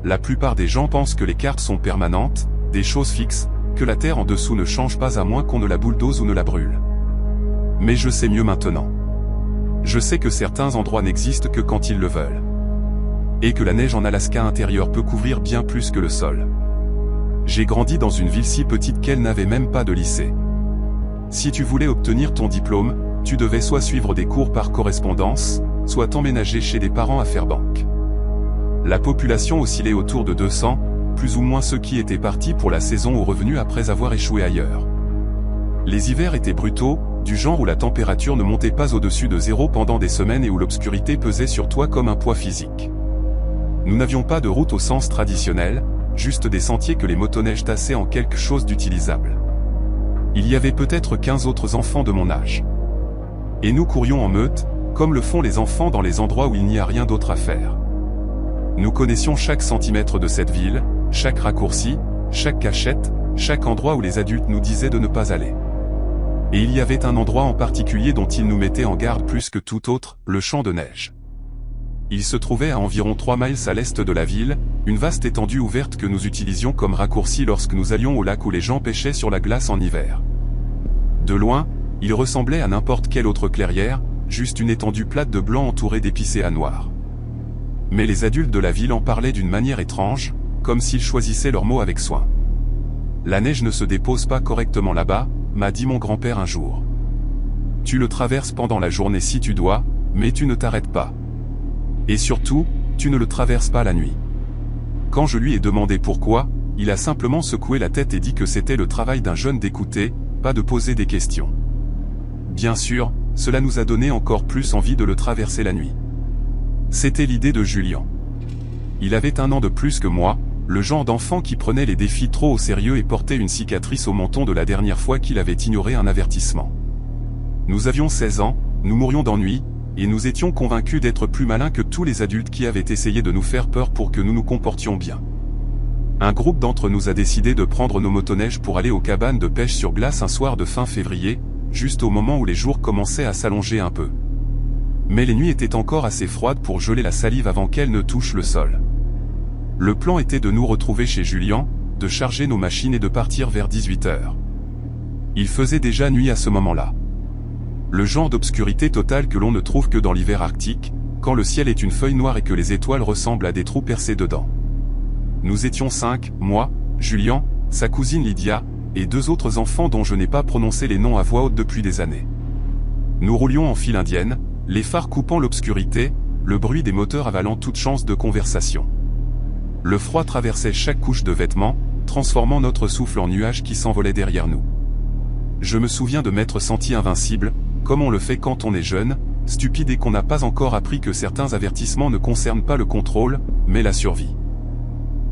Speaker 1: La plupart des gens pensent que les cartes sont permanentes, des choses fixes, que la terre en dessous ne change pas à moins qu'on ne la bulldoze ou ne la brûle. Mais je sais mieux maintenant. Je sais que certains endroits n'existent que quand ils le veulent. Et que la neige en Alaska intérieur peut couvrir bien plus que le sol. J'ai grandi dans une ville si petite qu'elle n'avait même pas de lycée. Si tu voulais obtenir ton diplôme, tu devais soit suivre des cours par correspondance, soit t'emménager chez des parents à Fairbanks. La population oscillait autour de 200, plus ou moins ceux qui étaient partis pour la saison ou revenus après avoir échoué ailleurs. Les hivers étaient brutaux, du genre où la température ne montait pas au-dessus de 0 pendant des semaines et où l'obscurité pesait sur toi comme un poids physique. Nous n'avions pas de route au sens traditionnel, juste des sentiers que les motoneiges tassaient en quelque chose d'utilisable. Il y avait peut-être 15 autres enfants de mon âge. Et nous courions en meute, comme le font les enfants dans les endroits où il n'y a rien d'autre à faire. Nous connaissions chaque centimètre de cette ville, chaque raccourci, chaque cachette, chaque endroit où les adultes nous disaient de ne pas aller. Et il y avait un endroit en particulier dont il nous mettait en garde plus que tout autre, le champ de neige. Il se trouvait à environ 3 miles à l'est de la ville, une vaste étendue ouverte que nous utilisions comme raccourci lorsque nous allions au lac où les gens pêchaient sur la glace en hiver. De loin, il ressemblait à n'importe quelle autre clairière, juste une étendue plate de blanc entourée d'épicéas noirs. Mais les adultes de la ville en parlaient d'une manière étrange, comme s'ils choisissaient leurs mots avec soin. La neige ne se dépose pas correctement là-bas, m'a dit mon grand-père un jour. Tu le traverses pendant la journée si tu dois, mais tu ne t'arrêtes pas. Et surtout, tu ne le traverses pas la nuit. Quand je lui ai demandé pourquoi, il a simplement secoué la tête et dit que c'était le travail d'un jeune d'écouter, pas de poser des questions. Bien sûr, cela nous a donné encore plus envie de le traverser la nuit. C'était l'idée de Julien. Il avait 1 an de plus que moi, le genre d'enfant qui prenait les défis trop au sérieux et portait une cicatrice au menton de la dernière fois qu'il avait ignoré un avertissement. Nous avions 16 ans, nous mourions d'ennui, et nous étions convaincus d'être plus malins que tous les adultes qui avaient essayé de nous faire peur pour que nous nous comportions bien. Un groupe d'entre nous a décidé de prendre nos motoneiges pour aller aux cabanes de pêche sur glace un soir de fin février, juste au moment où les jours commençaient à s'allonger un peu. Mais les nuits étaient encore assez froides pour geler la salive avant qu'elle ne touche le sol. Le plan était de nous retrouver chez Julien, de charger nos machines et de partir vers 18 h. Il faisait déjà nuit à ce moment-là. Le genre d'obscurité totale que l'on ne trouve que dans l'hiver arctique, quand le ciel est une feuille noire et que les étoiles ressemblent à des trous percés dedans. Nous étions 5, moi, Julien, sa cousine Lydia, et 2 autres enfants dont je n'ai pas prononcé les noms à voix haute depuis des années. Nous roulions en file indienne, les phares coupant l'obscurité, le bruit des moteurs avalant toute chance de conversation. Le froid traversait chaque couche de vêtements, transformant notre souffle en nuages qui s'envolaient derrière nous. Je me souviens de m'être senti invincible, comme on le fait quand on est jeune, stupide et qu'on n'a pas encore appris que certains avertissements ne concernent pas le contrôle, mais la survie.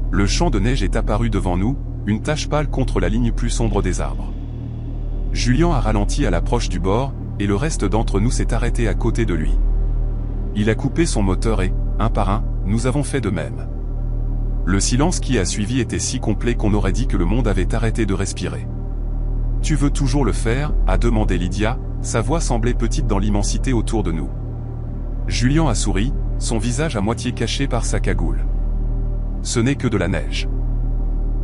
Speaker 1: Le champ de neige est apparu devant nous, une tache pâle contre la ligne plus sombre des arbres. Julien a ralenti à l'approche du bord, et le reste d'entre nous s'est arrêté à côté de lui. Il a coupé son moteur et, un par un, nous avons fait de même. Le silence qui a suivi était si complet qu'on aurait dit que le monde avait arrêté de respirer. « Tu veux toujours le faire ?» a demandé Lydia, sa voix semblait petite dans l'immensité autour de nous. Julien a souri, son visage à moitié caché par sa cagoule. Ce n'est que de la neige.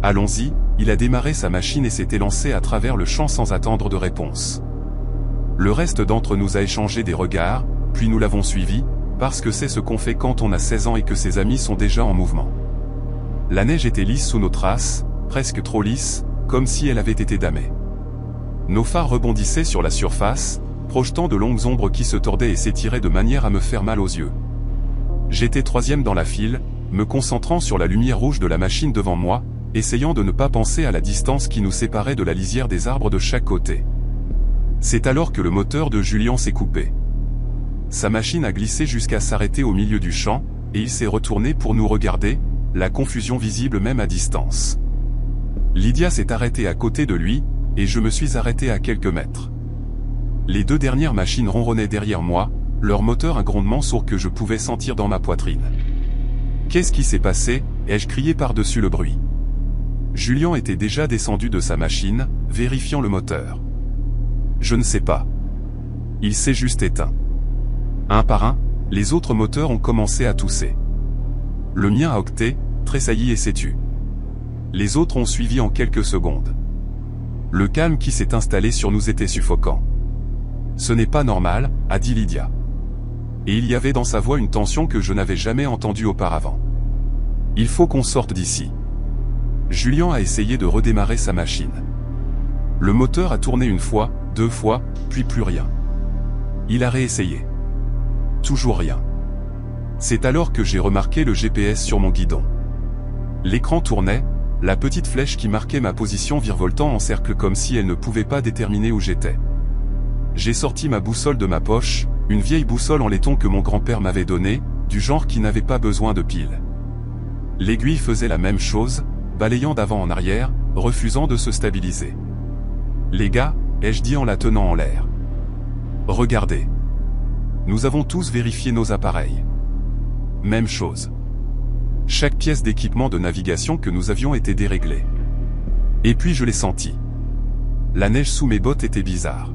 Speaker 1: Allons-y, il a démarré sa machine et s'est élancé à travers le champ sans attendre de réponse. Le reste d'entre nous a échangé des regards, puis nous l'avons suivi, parce que c'est ce qu'on fait quand on a 16 ans et que ses amis sont déjà en mouvement. La neige était lisse sous nos traces, presque trop lisse, comme si elle avait été damée. Nos phares rebondissaient sur la surface, projetant de longues ombres qui se tordaient et s'étiraient de manière à me faire mal aux yeux. J'étais 3e dans la file, me concentrant sur la lumière rouge de la machine devant moi, essayant de ne pas penser à la distance qui nous séparait de la lisière des arbres de chaque côté. C'est alors que le moteur de Julien s'est coupé. Sa machine a glissé jusqu'à s'arrêter au milieu du champ, et il s'est retourné pour nous regarder, la confusion visible même à distance. Lydia s'est arrêtée à côté de lui, et je me suis arrêté à quelques mètres. Les 2 dernières machines ronronnaient derrière moi, leur moteur un grondement sourd que je pouvais sentir dans ma poitrine. « Qu'est-ce qui s'est passé ?» ai-je crié par-dessus le bruit. Julien était déjà descendu de sa machine, vérifiant le moteur. « Je ne sais pas. Il s'est juste éteint. » Un par un, les autres moteurs ont commencé à tousser. Le mien a octé, tressailli et s'est tu. Les autres ont suivi en quelques secondes. Le calme qui s'est installé sur nous était suffocant. « Ce n'est pas normal », a dit Lydia. Et il y avait dans sa voix une tension que je n'avais jamais entendue auparavant. « Il faut qu'on sorte d'ici. » Julien a essayé de redémarrer sa machine. Le moteur a tourné 1 fois, 2 fois, puis plus rien. Il a réessayé. Toujours rien. C'est alors que j'ai remarqué le GPS sur mon guidon. L'écran tournait, la petite flèche qui marquait ma position virevoltant en cercle comme si elle ne pouvait pas déterminer où j'étais. J'ai sorti ma boussole de ma poche, une vieille boussole en laiton que mon grand-père m'avait donnée, du genre qui n'avait pas besoin de pile. L'aiguille faisait la même chose, balayant d'avant en arrière, refusant de se stabiliser. « Les gars », ai-je dit en la tenant en l'air. « Regardez. » Nous avons tous vérifié nos appareils. Même chose. Chaque pièce d'équipement de navigation que nous avions était déréglée. Et puis je l'ai senti. La neige sous mes bottes était bizarre.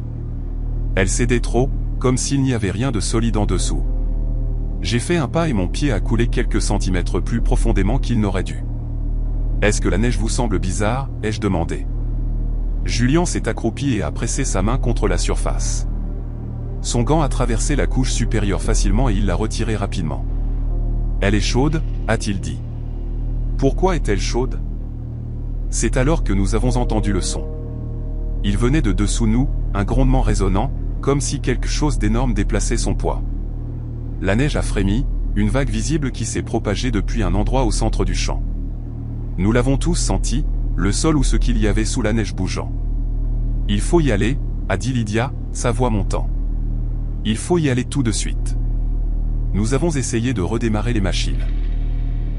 Speaker 1: Elle cédait trop, comme s'il n'y avait rien de solide en dessous. J'ai fait un pas et mon pied a coulé quelques centimètres plus profondément qu'il n'aurait dû. « Est-ce que la neige vous semble bizarre ?» ai-je demandé. Julien s'est accroupi et a pressé sa main contre la surface. Son gant a traversé la couche supérieure facilement et il l'a retirée rapidement. « Elle est chaude ?» a-t-il dit. « Pourquoi est-elle chaude ?» C'est alors que nous avons entendu le son. Il venait de dessous nous, un grondement résonnant, comme si quelque chose d'énorme déplaçait son poids. La neige a frémi, une vague visible qui s'est propagée depuis un endroit au centre du champ. Nous l'avons tous senti, le sol ou ce qu'il y avait sous la neige bougeant. « Il faut y aller » a dit Lydia, sa voix montant. « Il faut y aller tout de suite. » Nous avons essayé de redémarrer les machines.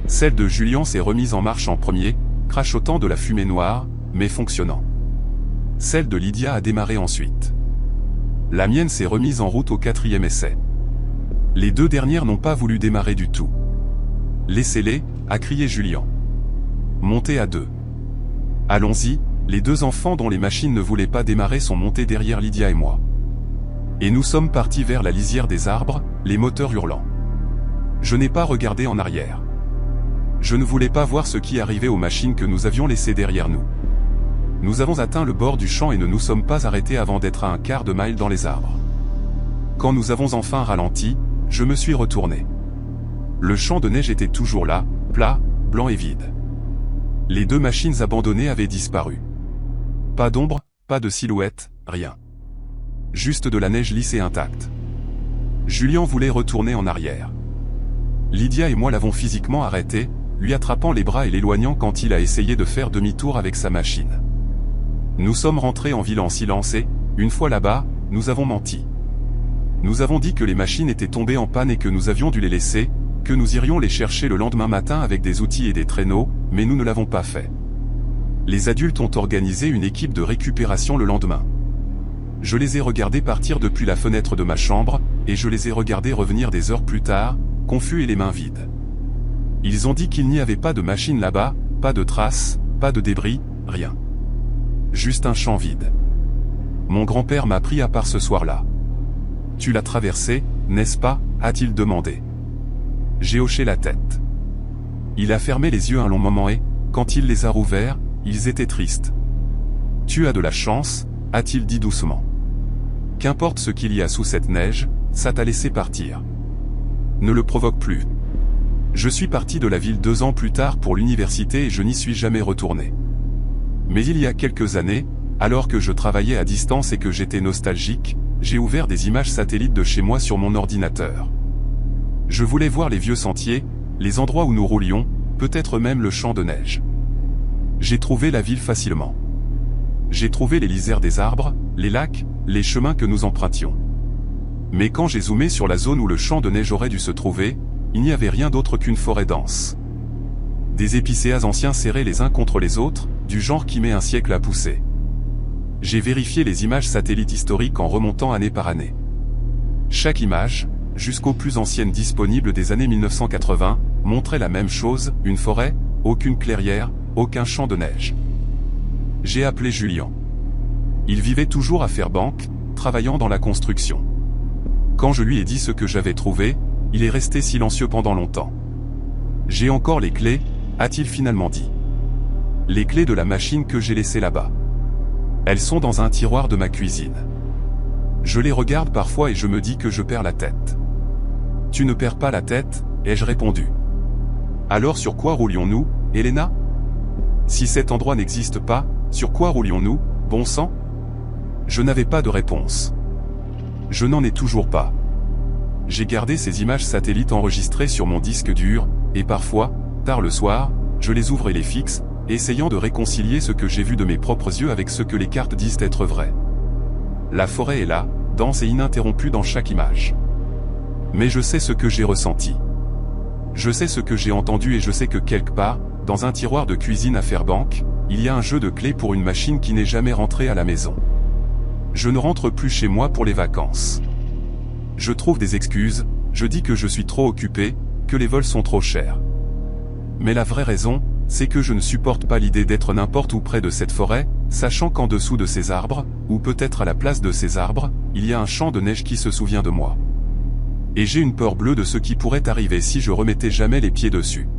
Speaker 1: Celle de Julien s'est remise en marche en premier, crachotant de la fumée noire, mais fonctionnant. Celle de Lydia a démarré ensuite. La mienne s'est remise en route au 4e essai. Les deux dernières n'ont pas voulu démarrer du tout. « Laissez-les » a crié Julien. « Montez à deux. » « Allons-y » Les deux enfants dont les machines ne voulaient pas démarrer sont montés derrière Lydia et moi. Et nous sommes partis vers la lisière des arbres, les moteurs hurlant. Je n'ai pas regardé en arrière. Je ne voulais pas voir ce qui arrivait aux machines que nous avions laissées derrière nous. Nous avons atteint le bord du champ et ne nous sommes pas arrêtés avant d'être à un quart de mille dans les arbres. Quand nous avons enfin ralenti, je me suis retourné. Le champ de neige était toujours là, plat, blanc et vide. Les deux machines abandonnées avaient disparu. Pas d'ombre, pas de silhouette, rien. Juste de la neige lisse et intacte. Julien voulait retourner en arrière. Lydia et moi l'avons physiquement arrêté, lui attrapant les bras et l'éloignant quand il a essayé de faire demi-tour avec sa machine. Nous sommes rentrés en ville en silence et, une fois là-bas, nous avons menti. Nous avons dit que les machines étaient tombées en panne et que nous avions dû les laisser, que nous irions les chercher le lendemain matin avec des outils et des traîneaux, mais nous ne l'avons pas fait. Les adultes ont organisé une équipe de récupération le lendemain. Je les ai regardés partir depuis la fenêtre de ma chambre, et je les ai regardés revenir des heures plus tard, confus et les mains vides. Ils ont dit qu'il n'y avait pas de machine là-bas, pas de traces, pas de débris, rien. Juste un champ vide. Mon grand-père m'a pris à part ce soir-là. « Tu l'as traversé, n'est-ce pas ?» a-t-il demandé. J'ai hoché la tête. Il a fermé les yeux un long moment et, quand il les a rouverts, ils étaient tristes. « Tu as de la chance » a-t-il dit doucement. « Qu'importe ce qu'il y a sous cette neige, ça t'a laissé partir. Ne le provoque plus. » Je suis parti de la ville 2 ans plus tard pour l'université et je n'y suis jamais retourné. Mais il y a quelques années, alors que je travaillais à distance et que j'étais nostalgique, j'ai ouvert des images satellites de chez moi sur mon ordinateur. Je voulais voir les vieux sentiers, les endroits où nous roulions, peut-être même le champ de neige. J'ai trouvé la ville facilement. J'ai trouvé les lisières des arbres, les lacs, les chemins que nous empruntions. Mais quand j'ai zoomé sur la zone où le champ de neige aurait dû se trouver, il n'y avait rien d'autre qu'une forêt dense. Des épicéas anciens serrés les uns contre les autres, du genre qui met un siècle à pousser. J'ai vérifié les images satellites historiques en remontant année par année. Chaque image, jusqu'aux plus anciennes disponibles des années 1980, montrait la même chose, une forêt, aucune clairière, aucun champ de neige. J'ai appelé Julien. Il vivait toujours à Fairbank, travaillant dans la construction. Quand je lui ai dit ce que j'avais trouvé, il est resté silencieux pendant longtemps. « J'ai encore les clés » a-t-il finalement dit. « Les clés de la machine que j'ai laissée là-bas. Elles sont dans un tiroir de ma cuisine. Je les regarde parfois et je me dis que je perds la tête. »« Tu ne perds pas la tête » ai-je répondu. « Alors sur quoi roulions-nous, Elena ? Si cet endroit n'existe pas, sur quoi roulions-nous, bon sang ? » Je n'avais pas de réponse. Je n'en ai toujours pas. J'ai gardé ces images satellites enregistrées sur mon disque dur, et parfois, tard le soir, je les ouvre et les fixe, essayant de réconcilier ce que j'ai vu de mes propres yeux avec ce que les cartes disent être vrai. La forêt est là, dense et ininterrompue dans chaque image. Mais je sais ce que j'ai ressenti. Je sais ce que j'ai entendu et je sais que quelque part, dans un tiroir de cuisine à Fairbank, il y a un jeu de clés pour une machine qui n'est jamais rentrée à la maison. Je ne rentre plus chez moi pour les vacances. Je trouve des excuses, je dis que je suis trop occupé, que les vols sont trop chers. Mais la vraie raison, c'est que je ne supporte pas l'idée d'être n'importe où près de cette forêt, sachant qu'en dessous de ces arbres, ou peut-être à la place de ces arbres, il y a un champ de neige qui se souvient de moi. Et j'ai une peur bleue de ce qui pourrait arriver si je remettais jamais les pieds dessus.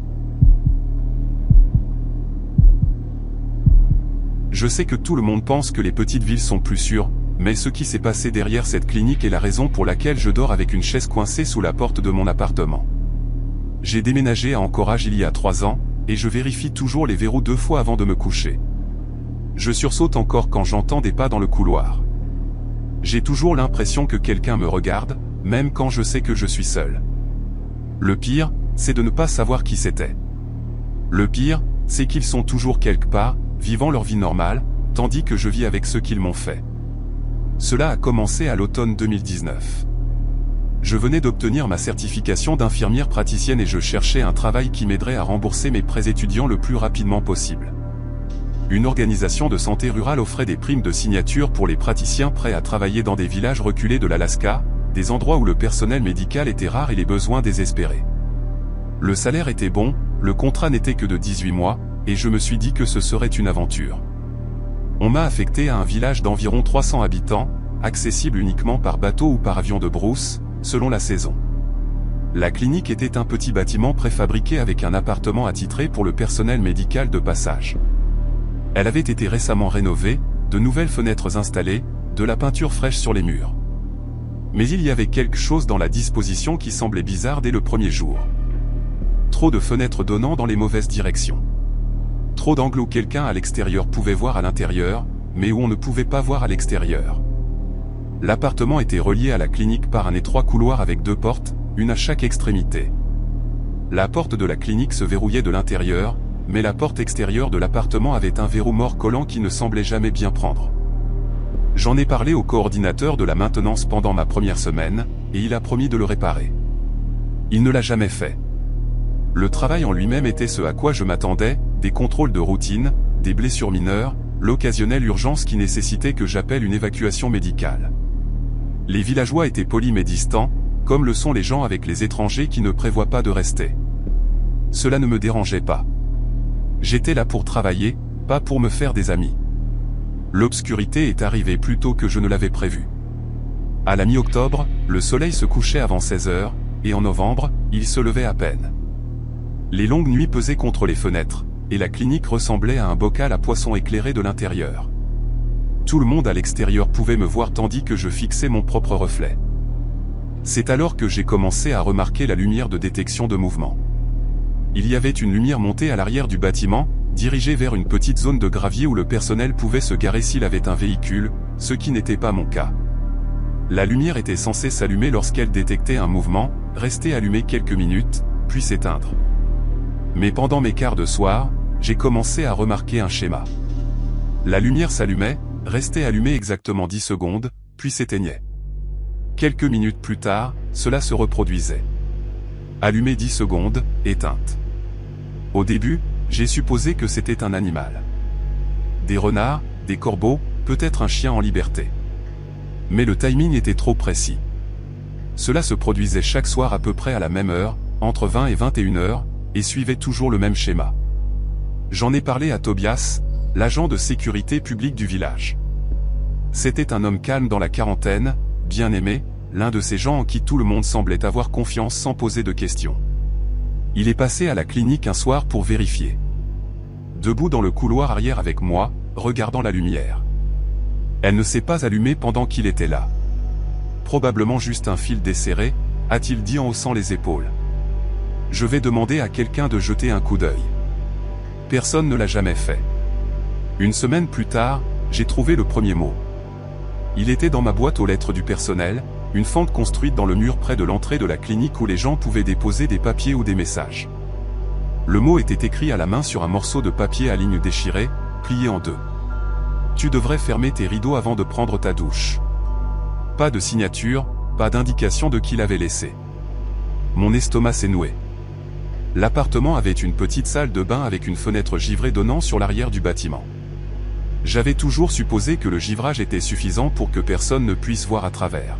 Speaker 1: Je sais que tout le monde pense que les petites villes sont plus sûres, mais ce qui s'est passé derrière cette clinique est la raison pour laquelle je dors avec une chaise coincée sous la porte de mon appartement. J'ai déménagé à Anchorage il y a 3 ans, et je vérifie toujours les verrous 2 fois avant de me coucher. Je sursaute encore quand j'entends des pas dans le couloir. J'ai toujours l'impression que quelqu'un me regarde, même quand je sais que je suis seul. Le pire, c'est de ne pas savoir qui c'était. Le pire, c'est qu'ils sont toujours quelque part, vivant leur vie normale, tandis que je vis avec ce qu'ils m'ont fait. Cela a commencé à l'automne 2019. Je venais d'obtenir ma certification d'infirmière praticienne et je cherchais un travail qui m'aiderait à rembourser mes prêts étudiants le plus rapidement possible. Une organisation de santé rurale offrait des primes de signature pour les praticiens prêts à travailler dans des villages reculés de l'Alaska, des endroits où le personnel médical était rare et les besoins désespérés. Le salaire était bon, le contrat n'était que de 18 mois, et je me suis dit que ce serait une aventure. On m'a affecté à un village d'environ 300 habitants, accessible uniquement par bateau ou par avion de brousse, selon la saison. La clinique était un petit bâtiment préfabriqué avec un appartement attitré pour le personnel médical de passage. Elle avait été récemment rénovée, de nouvelles fenêtres installées, de la peinture fraîche sur les murs. Mais il y avait quelque chose dans la disposition qui semblait bizarre dès le premier jour. Trop de fenêtres donnant dans les mauvaises directions. Trop d'angles où quelqu'un à l'extérieur pouvait voir à l'intérieur, mais où on ne pouvait pas voir à l'extérieur. L'appartement était relié à la clinique par un étroit couloir avec 2 portes, une à chaque extrémité. La porte de la clinique se verrouillait de l'intérieur, mais la porte extérieure de l'appartement avait un verrou mort collant qui ne semblait jamais bien prendre. J'en ai parlé au coordinateur de la maintenance pendant ma première semaine, et il a promis de le réparer. Il ne l'a jamais fait. Le travail en lui-même était ce à quoi je m'attendais, des contrôles de routine, des blessures mineures, l'occasionnelle urgence qui nécessitait que j'appelle une évacuation médicale. Les villageois étaient polis mais distants, comme le sont les gens avec les étrangers qui ne prévoient pas de rester. Cela ne me dérangeait pas. J'étais là pour travailler, pas pour me faire des amis. L'obscurité est arrivée plus tôt que je ne l'avais prévu. À la mi-octobre, le soleil se couchait avant 16 heures, et en novembre, il se levait à peine. Les longues nuits pesaient contre les fenêtres, et la clinique ressemblait à un bocal à poissons éclairé de l'intérieur. Tout le monde à l'extérieur pouvait me voir tandis que je fixais mon propre reflet. C'est alors que j'ai commencé à remarquer la lumière de détection de mouvement. Il y avait une lumière montée à l'arrière du bâtiment, dirigée vers une petite zone de gravier où le personnel pouvait se garer s'il avait un véhicule, ce qui n'était pas mon cas. La lumière était censée s'allumer lorsqu'elle détectait un mouvement, rester allumée quelques minutes, puis s'éteindre. Mais pendant mes quarts de soir, j'ai commencé à remarquer un schéma. La lumière s'allumait, restait allumée exactement 10 secondes, puis s'éteignait. Quelques minutes plus tard, cela se reproduisait. Allumée 10 secondes, éteinte. Au début, j'ai supposé que c'était un animal. Des renards, des corbeaux, peut-être un chien en liberté. Mais le timing était trop précis. Cela se produisait chaque soir à peu près à la même heure, entre 20 et 21 heures, et suivait toujours le même schéma. J'en ai parlé à Tobias, l'agent de sécurité publique du village. C'était un homme calme dans la quarantaine, bien aimé, l'un de ces gens en qui tout le monde semblait avoir confiance sans poser de questions. Il est passé à la clinique un soir pour vérifier. Debout dans le couloir arrière avec moi, regardant la lumière. Elle ne s'est pas allumée pendant qu'il était là. Probablement juste un fil desserré, a-t-il dit en haussant les épaules. Je vais demander à quelqu'un de jeter un coup d'œil. Personne ne l'a jamais fait. Une semaine plus tard, j'ai trouvé le premier mot. Il était dans ma boîte aux lettres du personnel, une fente construite dans le mur près de l'entrée de la clinique où les gens pouvaient déposer des papiers ou des messages. Le mot était écrit à la main sur un morceau de papier à lignes déchirées, plié en 2. Tu devrais fermer tes rideaux avant de prendre ta douche. Pas de signature, pas d'indication de qui l'avait laissé. Mon estomac s'est noué. L'appartement avait une petite salle de bain avec une fenêtre givrée donnant sur l'arrière du bâtiment. J'avais toujours supposé que le givrage était suffisant pour que personne ne puisse voir à travers.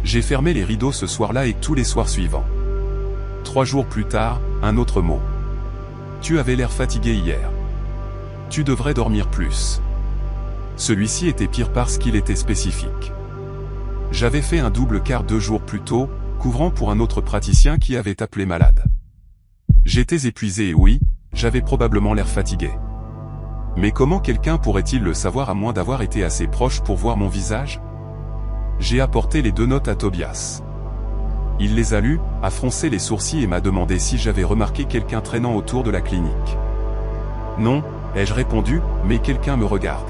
Speaker 1: J'ai fermé les rideaux ce soir-là et tous les soirs suivants. 3 jours plus tard, un autre mot. Tu avais l'air fatigué hier. Tu devrais dormir plus. Celui-ci était pire parce qu'il était spécifique. J'avais fait un double quart 2 jours plus tôt, couvrant pour un autre praticien qui avait appelé malade. J'étais épuisé et oui, j'avais probablement l'air fatigué. Mais comment quelqu'un pourrait-il le savoir à moins d'avoir été assez proche pour voir mon visage? J'ai apporté les 2 notes à Tobias. Il les a lues, a froncé les sourcils et m'a demandé si j'avais remarqué quelqu'un traînant autour de la clinique. Non, ai-je répondu, mais quelqu'un me regarde.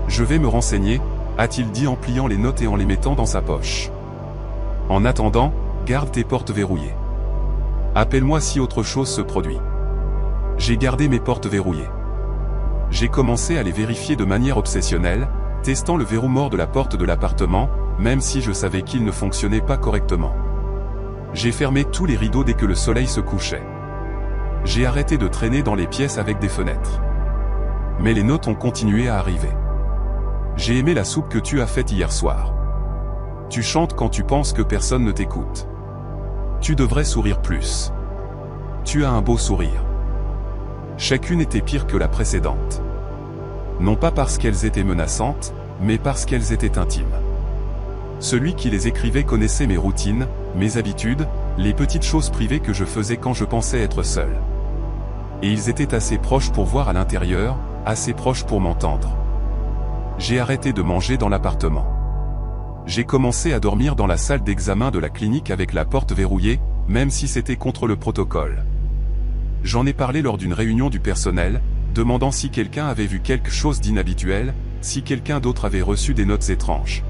Speaker 1: Je vais me renseigner, a-t-il dit en pliant les notes et en les mettant dans sa poche. En attendant, garde tes portes verrouillées. Appelle-moi si autre chose se produit. J'ai gardé mes portes verrouillées. J'ai commencé à les vérifier de manière obsessionnelle, testant le verrou mort de la porte de l'appartement, même si je savais qu'il ne fonctionnait pas correctement. J'ai fermé tous les rideaux dès que le soleil se couchait. J'ai arrêté de traîner dans les pièces avec des fenêtres. Mais les notes ont continué à arriver. J'ai aimé la soupe que tu as faite hier soir. Tu chantes quand tu penses que personne ne t'écoute. Tu devrais sourire plus. Tu as un beau sourire. Chacune était pire que la précédente. Non pas parce qu'elles étaient menaçantes, mais parce qu'elles étaient intimes. Celui qui les écrivait connaissait mes routines, mes habitudes, les petites choses privées que je faisais quand je pensais être seul. Et ils étaient assez proches pour voir à l'intérieur, assez proches pour m'entendre. J'ai arrêté de manger dans l'appartement. J'ai commencé à dormir dans la salle d'examen de la clinique avec la porte verrouillée, même si c'était contre le protocole. J'en ai parlé lors d'une réunion du personnel, demandant si quelqu'un avait vu quelque chose d'inhabituel, si quelqu'un d'autre avait reçu des notes étranges.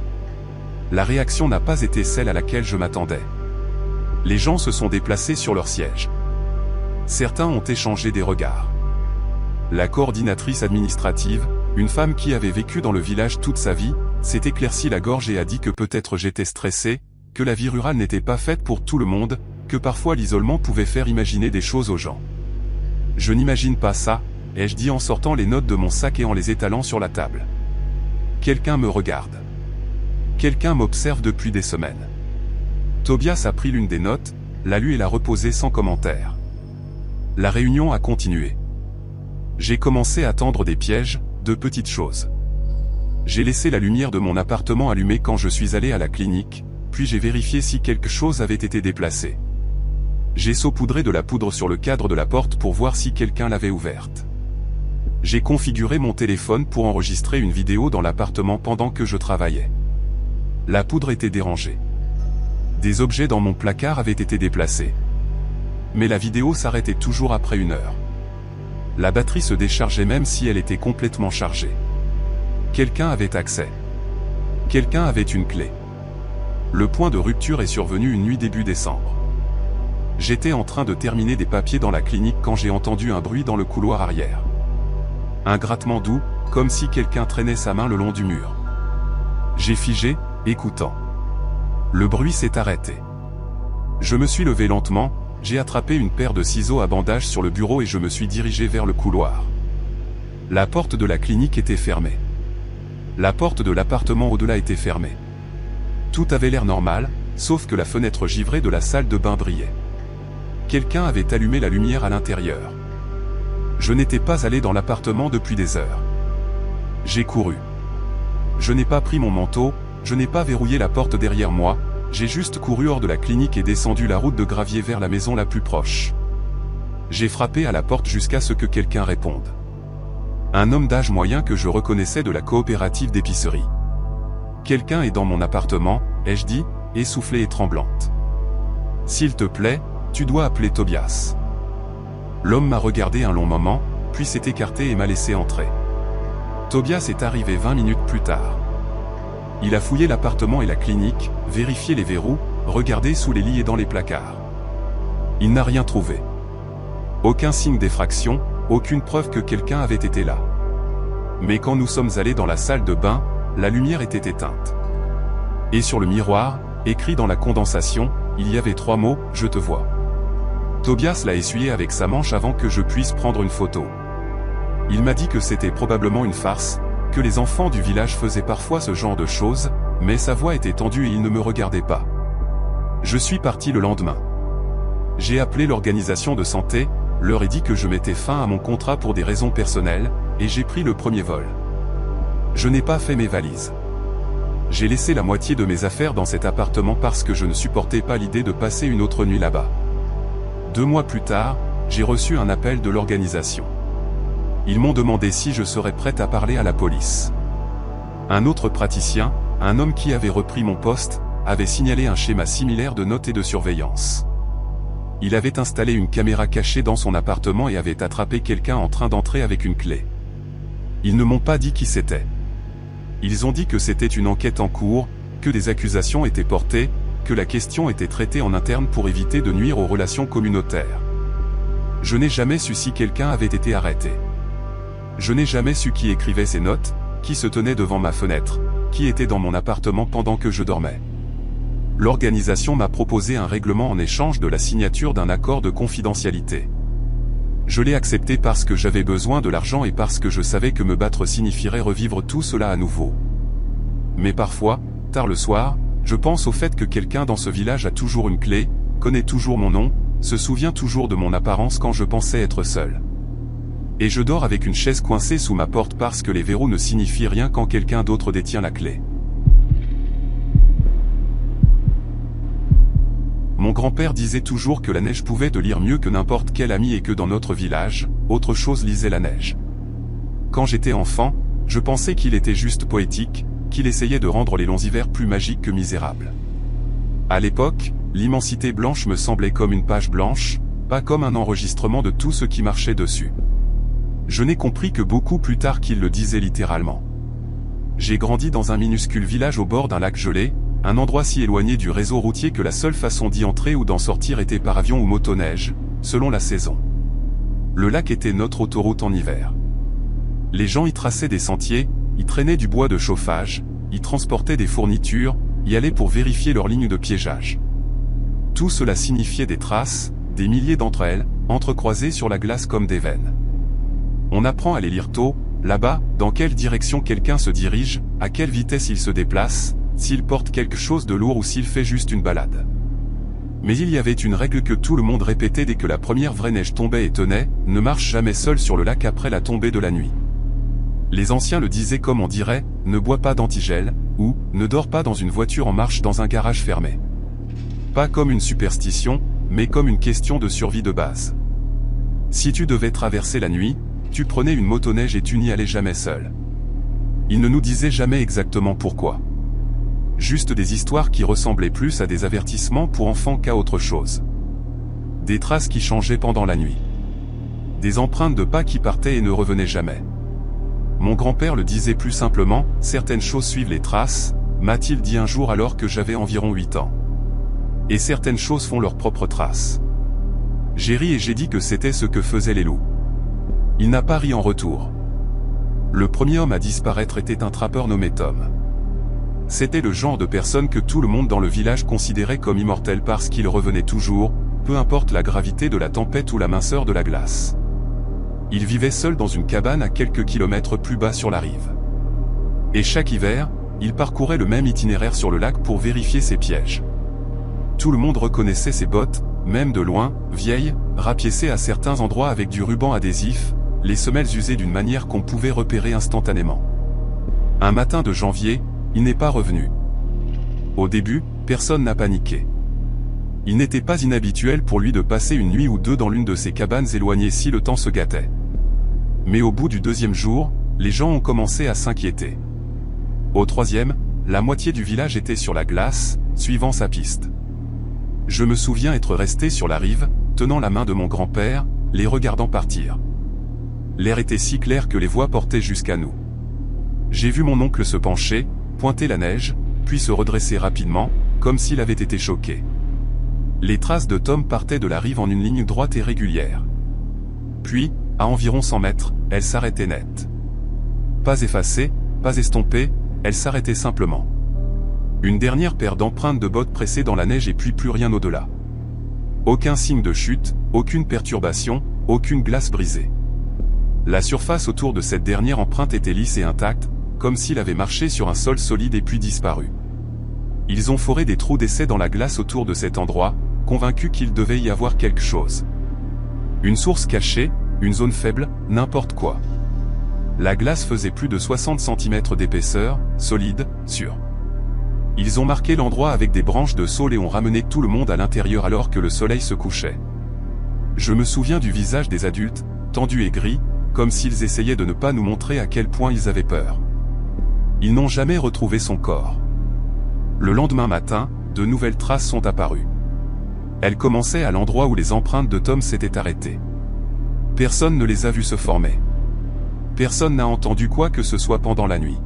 Speaker 1: La réaction n'a pas été celle à laquelle je m'attendais. Les gens se sont déplacés sur leur siège. Certains ont échangé des regards. La coordinatrice administrative, une femme qui avait vécu dans le village toute sa vie, s'est éclaircie la gorge et a dit que peut-être j'étais stressé, que la vie rurale n'était pas faite pour tout le monde, que parfois l'isolement pouvait faire imaginer des choses aux gens. Je n'imagine pas ça, ai-je dit en sortant les notes de mon sac et en les étalant sur la table. Quelqu'un me regarde. Quelqu'un m'observe depuis des semaines. Tobias a pris l'une des notes, l'a lue et l'a reposée sans commentaire. La réunion a continué. J'ai commencé à tendre des pièges, de petites choses. J'ai laissé la lumière de mon appartement allumée quand je suis allé à la clinique, puis j'ai vérifié si quelque chose avait été déplacé. J'ai saupoudré de la poudre sur le cadre de la porte pour voir si quelqu'un l'avait ouverte. J'ai configuré mon téléphone pour enregistrer une vidéo dans l'appartement pendant que je travaillais. La poudre était dérangée. Des objets dans mon placard avaient été déplacés. Mais la vidéo s'arrêtait toujours après 1 heure. La batterie se déchargeait même si elle était complètement chargée. Quelqu'un avait accès. Quelqu'un avait une clé. Le point de rupture est survenu une nuit début décembre. J'étais en train de terminer des papiers dans la clinique quand j'ai entendu un bruit dans le couloir arrière. Un grattement doux, comme si quelqu'un traînait sa main le long du mur. J'ai figé, écoutant. Le bruit s'est arrêté. Je me suis levé lentement, j'ai attrapé une paire de ciseaux à bandage sur le bureau et je me suis dirigé vers le couloir. La porte de la clinique était fermée. La porte de l'appartement au-delà était fermée. Tout avait l'air normal, sauf que la fenêtre givrée de la salle de bain brillait. Quelqu'un avait allumé la lumière à l'intérieur. Je n'étais pas allé dans l'appartement depuis des heures. J'ai couru. Je n'ai pas pris mon manteau, je n'ai pas verrouillé la porte derrière moi, j'ai juste couru hors de la clinique et descendu la route de gravier vers la maison la plus proche. J'ai frappé à la porte jusqu'à ce que quelqu'un réponde. Un homme d'âge moyen que je reconnaissais de la coopérative d'épicerie. Quelqu'un est dans mon appartement, ai-je dit, essoufflée et tremblante. S'il te plaît, tu dois appeler Tobias. L'homme m'a regardé un long moment, puis s'est écarté et m'a laissé entrer. Tobias est arrivé 20 minutes plus tard. Il a fouillé l'appartement et la clinique, vérifié les verrous, regardé sous les lits et dans les placards. Il n'a rien trouvé. Aucun signe d'effraction, aucune preuve que quelqu'un avait été là. Mais quand nous sommes allés dans la salle de bain, la lumière était éteinte. Et sur le miroir, écrit dans la condensation, il y avait 3 mots, « Je te vois ». Tobias l'a essuyé avec sa manche avant que je puisse prendre une photo. Il m'a dit que c'était probablement une farce, que les enfants du village faisaient parfois ce genre de choses, mais sa voix était tendue et il ne me regardait pas. Je suis parti le lendemain. J'ai appelé l'organisation de santé, leur ai dit que je mettais fin à mon contrat pour des raisons personnelles, et j'ai pris le premier vol. Je n'ai pas fait mes valises. J'ai laissé la moitié de mes affaires dans cet appartement parce que je ne supportais pas l'idée de passer une autre nuit là-bas. 2 mois plus tard, j'ai reçu un appel de l'organisation. Ils m'ont demandé si je serais prête à parler à la police. Un autre praticien, un homme qui avait repris mon poste, avait signalé un schéma similaire de notes et de surveillance. Il avait installé une caméra cachée dans son appartement et avait attrapé quelqu'un en train d'entrer avec une clé. Ils ne m'ont pas dit qui c'était. Ils ont dit que c'était une enquête en cours, que des accusations étaient portées, que la question était traitée en interne pour éviter de nuire aux relations communautaires. Je n'ai jamais su si quelqu'un avait été arrêté. Je n'ai jamais su qui écrivait ces notes, qui se tenait devant ma fenêtre, qui était dans mon appartement pendant que je dormais. L'organisation m'a proposé un règlement en échange de la signature d'un accord de confidentialité. Je l'ai accepté parce que j'avais besoin de l'argent et parce que je savais que me battre signifierait revivre tout cela à nouveau. Mais parfois, tard le soir, je pense au fait que quelqu'un dans ce village a toujours une clé, connaît toujours mon nom, se souvient toujours de mon apparence quand je pensais être seul. Et je dors avec une chaise coincée sous ma porte parce que les verrous ne signifient rien quand quelqu'un d'autre détient la clé. Mon grand-père disait toujours que la neige pouvait te lire mieux que n'importe quel ami et que dans notre village, autre chose lisait la neige. Quand j'étais enfant, je pensais qu'il était juste poétique, qu'il essayait de rendre les longs hivers plus magiques que misérables. À l'époque, l'immensité blanche me semblait comme une page blanche, pas comme un enregistrement de tout ce qui marchait dessus. Je n'ai compris que beaucoup plus tard qu'il le disait littéralement. J'ai grandi dans un minuscule village au bord d'un lac gelé, un endroit si éloigné du réseau routier que la seule façon d'y entrer ou d'en sortir était par avion ou motoneige, selon la saison. Le lac était notre autoroute en hiver. Les gens y traçaient des sentiers, y traînaient du bois de chauffage, y transportaient des fournitures, y allaient pour vérifier leurs lignes de piégeage. Tout cela signifiait des traces, des milliers d'entre elles, entrecroisées sur la glace comme des veines. On apprend à les lire tôt, là-bas, dans quelle direction quelqu'un se dirige, à quelle vitesse il se déplace, s'il porte quelque chose de lourd ou s'il fait juste une balade. Mais il y avait une règle que tout le monde répétait dès que la première vraie neige tombait et tenait, ne marche jamais seul sur le lac après la tombée de la nuit. Les anciens le disaient comme on dirait, ne bois pas d'antigel, ou, ne dors pas dans une voiture en marche dans un garage fermé. Pas comme une superstition, mais comme une question de survie de base. Si tu devais traverser la nuit, tu prenais une motoneige et tu n'y allais jamais seul. Ils ne nous disaient jamais exactement pourquoi. Juste des histoires qui ressemblaient plus à des avertissements pour enfants qu'à autre chose. Des traces qui changeaient pendant la nuit. Des empreintes de pas qui partaient et ne revenaient jamais. Mon grand-père le disait plus simplement, certaines choses suivent les traces, m'a-t-il dit un jour alors que j'avais environ 8 ans. Et certaines choses font leurs propres traces. J'ai ri et j'ai dit que c'était ce que faisaient les loups. Il n'a pas ri en retour. Le premier homme à disparaître était un trappeur nommé Tom. C'était le genre de personne que tout le monde dans le village considérait comme immortel parce qu'il revenait toujours, peu importe la gravité de la tempête ou la minceur de la glace. Il vivait seul dans une cabane à quelques kilomètres plus bas sur la rive. Et chaque hiver, il parcourait le même itinéraire sur le lac pour vérifier ses pièges. Tout le monde reconnaissait ses bottes, même de loin, vieilles, rapiécées à certains endroits avec du ruban adhésif, les semelles usées d'une manière qu'on pouvait repérer instantanément. Un matin de janvier, il n'est pas revenu. Au début, personne n'a paniqué. Il n'était pas inhabituel pour lui de passer une nuit ou deux dans l'une de ces cabanes éloignées si le temps se gâtait. Mais au bout du 2e jour, les gens ont commencé à s'inquiéter. Au 3e, la moitié du village était sur la glace, suivant sa piste. Je me souviens être resté sur la rive, tenant la main de mon grand-père, les regardant partir. L'air était si clair que les voix portaient jusqu'à nous. J'ai vu mon oncle se pencher, pointer la neige, puis se redresser rapidement, comme s'il avait été choqué. Les traces de Tom partaient de la rive en une ligne droite et régulière. Puis, à environ 100 mètres, elles s'arrêtaient net. Pas effacées, pas estompées, elles s'arrêtaient simplement. Une dernière paire d'empreintes de bottes pressées dans la neige et puis plus rien au-delà. Aucun signe de chute, aucune perturbation, aucune glace brisée. La surface autour de cette dernière empreinte était lisse et intacte, comme s'il avait marché sur un sol solide et puis disparu. Ils ont foré des trous d'essai dans la glace autour de cet endroit, convaincus qu'il devait y avoir quelque chose. Une source cachée, une zone faible, n'importe quoi. La glace faisait plus de 60 cm d'épaisseur, solide, sûre. Ils ont marqué l'endroit avec des branches de saule et ont ramené tout le monde à l'intérieur alors que le soleil se couchait. Je me souviens du visage des adultes, tendu et gris, comme s'ils essayaient de ne pas nous montrer à quel point ils avaient peur. Ils n'ont jamais retrouvé son corps. Le lendemain matin, de nouvelles traces sont apparues. Elles commençaient à l'endroit où les empreintes de Tom s'étaient arrêtées. Personne ne les a vues se former. Personne n'a entendu quoi que ce soit pendant la nuit.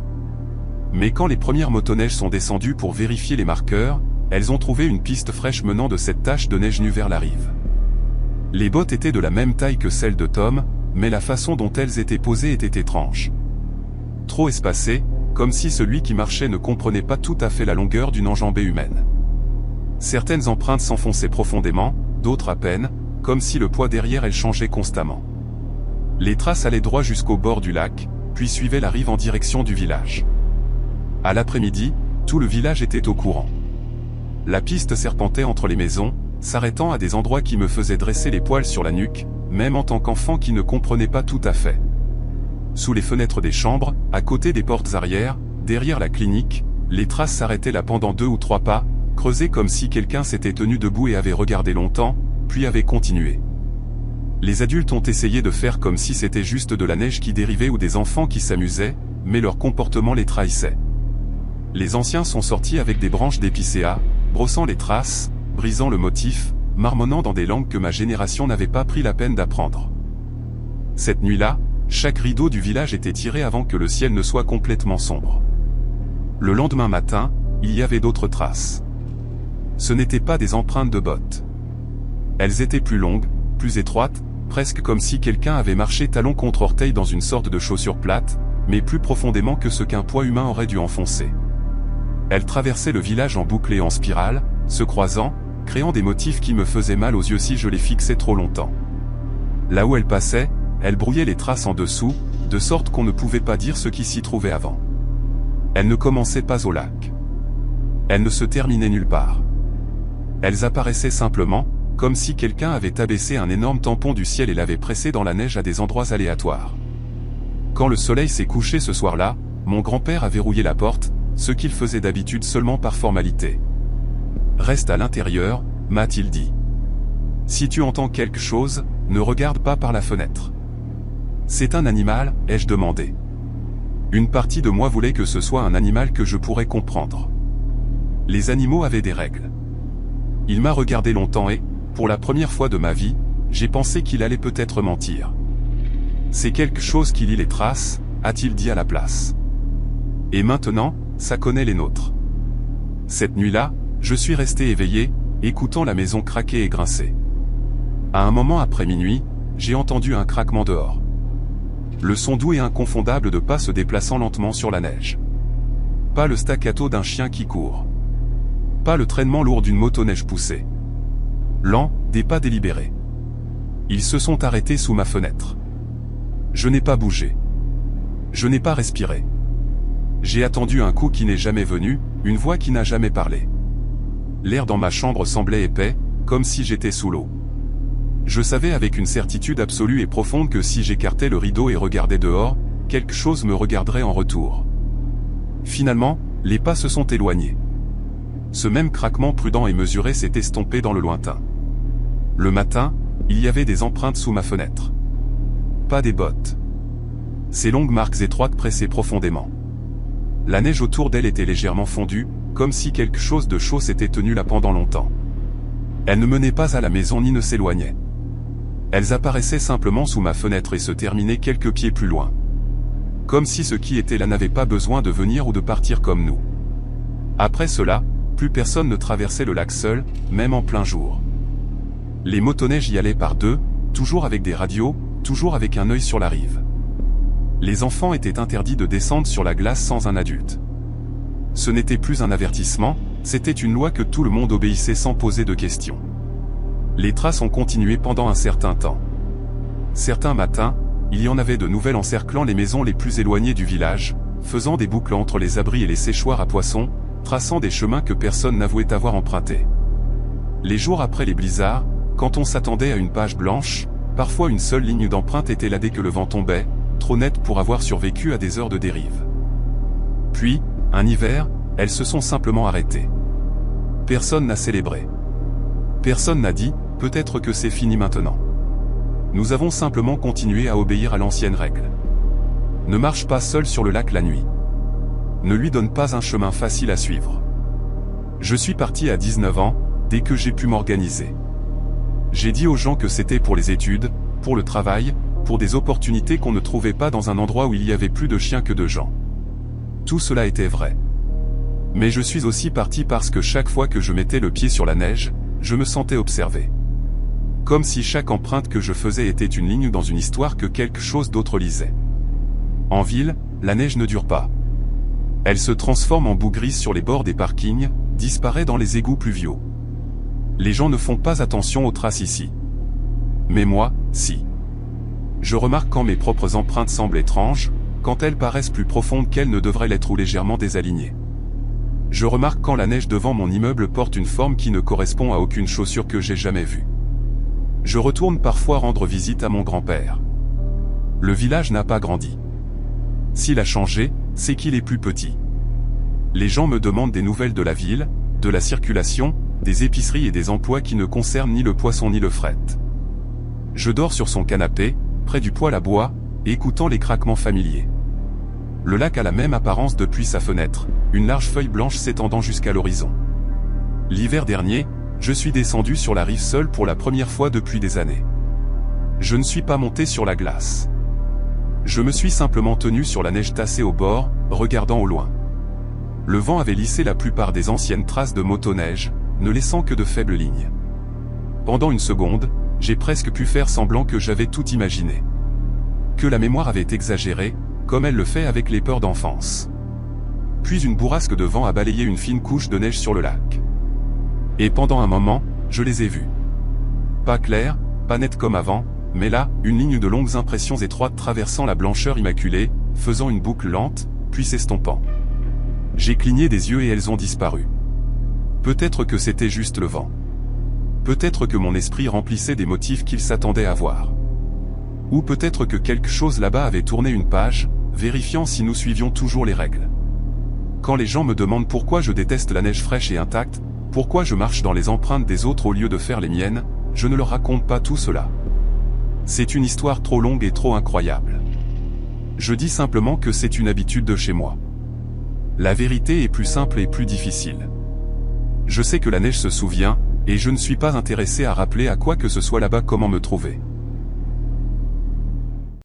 Speaker 1: Mais quand les premières motoneiges sont descendues pour vérifier les marqueurs, elles ont trouvé une piste fraîche menant de cette tache de neige nue vers la rive. Les bottes étaient de la même taille que celles de Tom, mais la façon dont elles étaient posées était étrange. Trop espacée, comme si celui qui marchait ne comprenait pas tout à fait la longueur d'une enjambée humaine. Certaines empreintes s'enfonçaient profondément, d'autres à peine, comme si le poids derrière elles changeait constamment. Les traces allaient droit jusqu'au bord du lac, puis suivaient la rive en direction du village. À l'après-midi, tout le village était au courant. La piste serpentait entre les maisons, s'arrêtant à des endroits qui me faisaient dresser les poils sur la nuque, même en tant qu'enfant qui ne comprenait pas tout à fait. Sous les fenêtres des chambres, à côté des portes arrière, derrière la clinique, les traces s'arrêtaient là pendant 2 ou 3 pas, creusées comme si quelqu'un s'était tenu debout et avait regardé longtemps, puis avait continué. Les adultes ont essayé de faire comme si c'était juste de la neige qui dérivait ou des enfants qui s'amusaient, mais leur comportement les trahissait. Les anciens sont sortis avec des branches d'épicéa, brossant les traces, brisant le motif, marmonnant dans des langues que ma génération n'avait pas pris la peine d'apprendre. Cette nuit-là, chaque rideau du village était tiré avant que le ciel ne soit complètement sombre. Le lendemain matin, il y avait d'autres traces. Ce n'étaient pas des empreintes de bottes. Elles étaient plus longues, plus étroites, presque comme si quelqu'un avait marché talon contre orteil dans une sorte de chaussure plate, mais plus profondément que ce qu'un poids humain aurait dû enfoncer. Elles traversaient le village en boucle et en spirale, se croisant, créant des motifs qui me faisaient mal aux yeux si je les fixais trop longtemps. Là où elles passaient, elles brouillaient les traces en dessous, de sorte qu'on ne pouvait pas dire ce qui s'y trouvait avant. Elles ne commençaient pas au lac. Elles ne se terminaient nulle part. Elles apparaissaient simplement, comme si quelqu'un avait abaissé un énorme tampon du ciel et l'avait pressé dans la neige à des endroits aléatoires. Quand le soleil s'est couché ce soir-là, mon grand-père a verrouillé la porte, ce qu'il faisait d'habitude seulement par formalité. « Reste à l'intérieur », m'a-t-il dit. « Si tu entends quelque chose, ne regarde pas par la fenêtre. »« C'est un animal ?» ai-je demandé. Une partie de moi voulait que ce soit un animal que je pourrais comprendre. Les animaux avaient des règles. Il m'a regardé longtemps et, pour la première fois de ma vie, j'ai pensé qu'il allait peut-être mentir. « C'est quelque chose qui lit les traces », a-t-il dit à la place. « Et maintenant, ça connaît les nôtres. » Cette nuit-là, je suis resté éveillé, écoutant la maison craquer et grincer. À un moment après minuit, j'ai entendu un craquement dehors. Le son doux et inconfondable de pas se déplaçant lentement sur la neige. Pas le staccato d'un chien qui court. Pas le traînement lourd d'une motoneige poussée. Lent, des pas délibérés. Ils se sont arrêtés sous ma fenêtre. Je n'ai pas bougé. Je n'ai pas respiré. J'ai attendu un coup qui n'est jamais venu, une voix qui n'a jamais parlé. L'air dans ma chambre semblait épais, comme si j'étais sous l'eau. Je savais avec une certitude absolue et profonde que si j'écartais le rideau et regardais dehors, quelque chose me regarderait en retour. Finalement, les pas se sont éloignés. Ce même craquement prudent et mesuré s'est estompé dans le lointain. Le matin, il y avait des empreintes sous ma fenêtre. Pas des bottes. Ces longues marques étroites pressaient profondément. La neige autour d'elle était légèrement fondue, comme si quelque chose de chaud s'était tenu là pendant longtemps. Elles ne menaient pas à la maison ni ne s'éloignaient. Elles apparaissaient simplement sous ma fenêtre et se terminaient quelques pieds plus loin. Comme si ce qui était là n'avait pas besoin de venir ou de partir comme nous. Après cela, plus personne ne traversait le lac seul, même en plein jour. Les motoneiges y allaient par 2, toujours avec des radios, toujours avec un œil sur la rive. Les enfants étaient interdits de descendre sur la glace sans un adulte. Ce n'était plus un avertissement, c'était une loi que tout le monde obéissait sans poser de questions. Les traces ont continué pendant un certain temps. Certains matins, il y en avait de nouvelles encerclant les maisons les plus éloignées du village, faisant des boucles entre les abris et les séchoirs à poissons, traçant des chemins que personne n'avouait avoir empruntés. Les jours après les blizzards, quand on s'attendait à une page blanche, Parfois une seule ligne d'empreinte était là dès que le vent tombait, trop nette pour avoir survécu à des heures de dérive. Puis, un hiver, elles se sont simplement arrêtées. Personne n'a célébré. Personne n'a dit, peut-être que c'est fini maintenant. Nous avons simplement continué à obéir à l'ancienne règle. Ne marche pas seul sur le lac la nuit. Ne lui donne pas un chemin facile à suivre. Je suis parti à 19 ans, dès que j'ai pu m'organiser. J'ai dit aux gens que c'était pour les études, pour le travail, pour des opportunités qu'on ne trouvait pas dans un endroit où il y avait plus de chiens que de gens. Tout cela était vrai. Mais je suis aussi parti parce que chaque fois que je mettais le pied sur la neige, je me sentais observé. Comme si chaque empreinte que je faisais était une ligne dans une histoire que quelque chose d'autre lisait. En ville, la neige ne dure pas. Elle se transforme en boue grise sur les bords des parkings, disparaît dans les égouts pluviaux. Les gens ne font pas attention aux traces ici. Mais moi, si. Je remarque quand mes propres empreintes semblent étranges, quand elles paraissent plus profondes qu'elles ne devraient l'être ou légèrement désalignées. Je remarque quand la neige devant mon immeuble porte une forme qui ne correspond à aucune chaussure que j'ai jamais vue. Je retourne parfois rendre visite à mon grand-père. Le village n'a pas grandi. S'il a changé, c'est qu'il est plus petit. Les gens me demandent des nouvelles de la ville, de la circulation, des épiceries et des emplois qui ne concernent ni le poisson ni le fret. Je dors sur son canapé, près du poêle à bois, écoutant les craquements familiers. Le lac a la même apparence depuis sa fenêtre, une large feuille blanche s'étendant jusqu'à l'horizon. L'hiver dernier, je suis descendu sur la rive seul pour la première fois depuis des années. Je ne suis pas monté sur la glace. Je me suis simplement tenu sur la neige tassée au bord, regardant au loin. Le vent avait lissé la plupart des anciennes traces de motoneige, ne laissant que de faibles lignes. Pendant une seconde, j'ai presque pu faire semblant que j'avais tout imaginé. Que la mémoire avait exagéré, comme elle le fait avec les peurs d'enfance. Puis une bourrasque de vent a balayé une fine couche de neige sur le lac. Et pendant un moment, je les ai vus. Pas clairs, pas nets comme avant, mais là, une ligne de longues impressions étroites traversant la blancheur immaculée, faisant une boucle lente, puis s'estompant. J'ai cligné des yeux et elles ont disparu. Peut-être que c'était juste le vent. Peut-être que mon esprit remplissait des motifs qu'il s'attendait à voir. Ou peut-être que quelque chose là-bas avait tourné une page, vérifiant si nous suivions toujours les règles. Quand les gens me demandent pourquoi je déteste la neige fraîche et intacte, pourquoi je marche dans les empreintes des autres au lieu de faire les miennes, je ne leur raconte pas tout cela. C'est une histoire trop longue et trop incroyable. Je dis simplement que c'est une habitude de chez moi. La vérité est plus simple et plus difficile. Je sais que la neige se souvient, et je ne suis pas intéressé à rappeler à quoi que ce soit là-bas comment me trouver.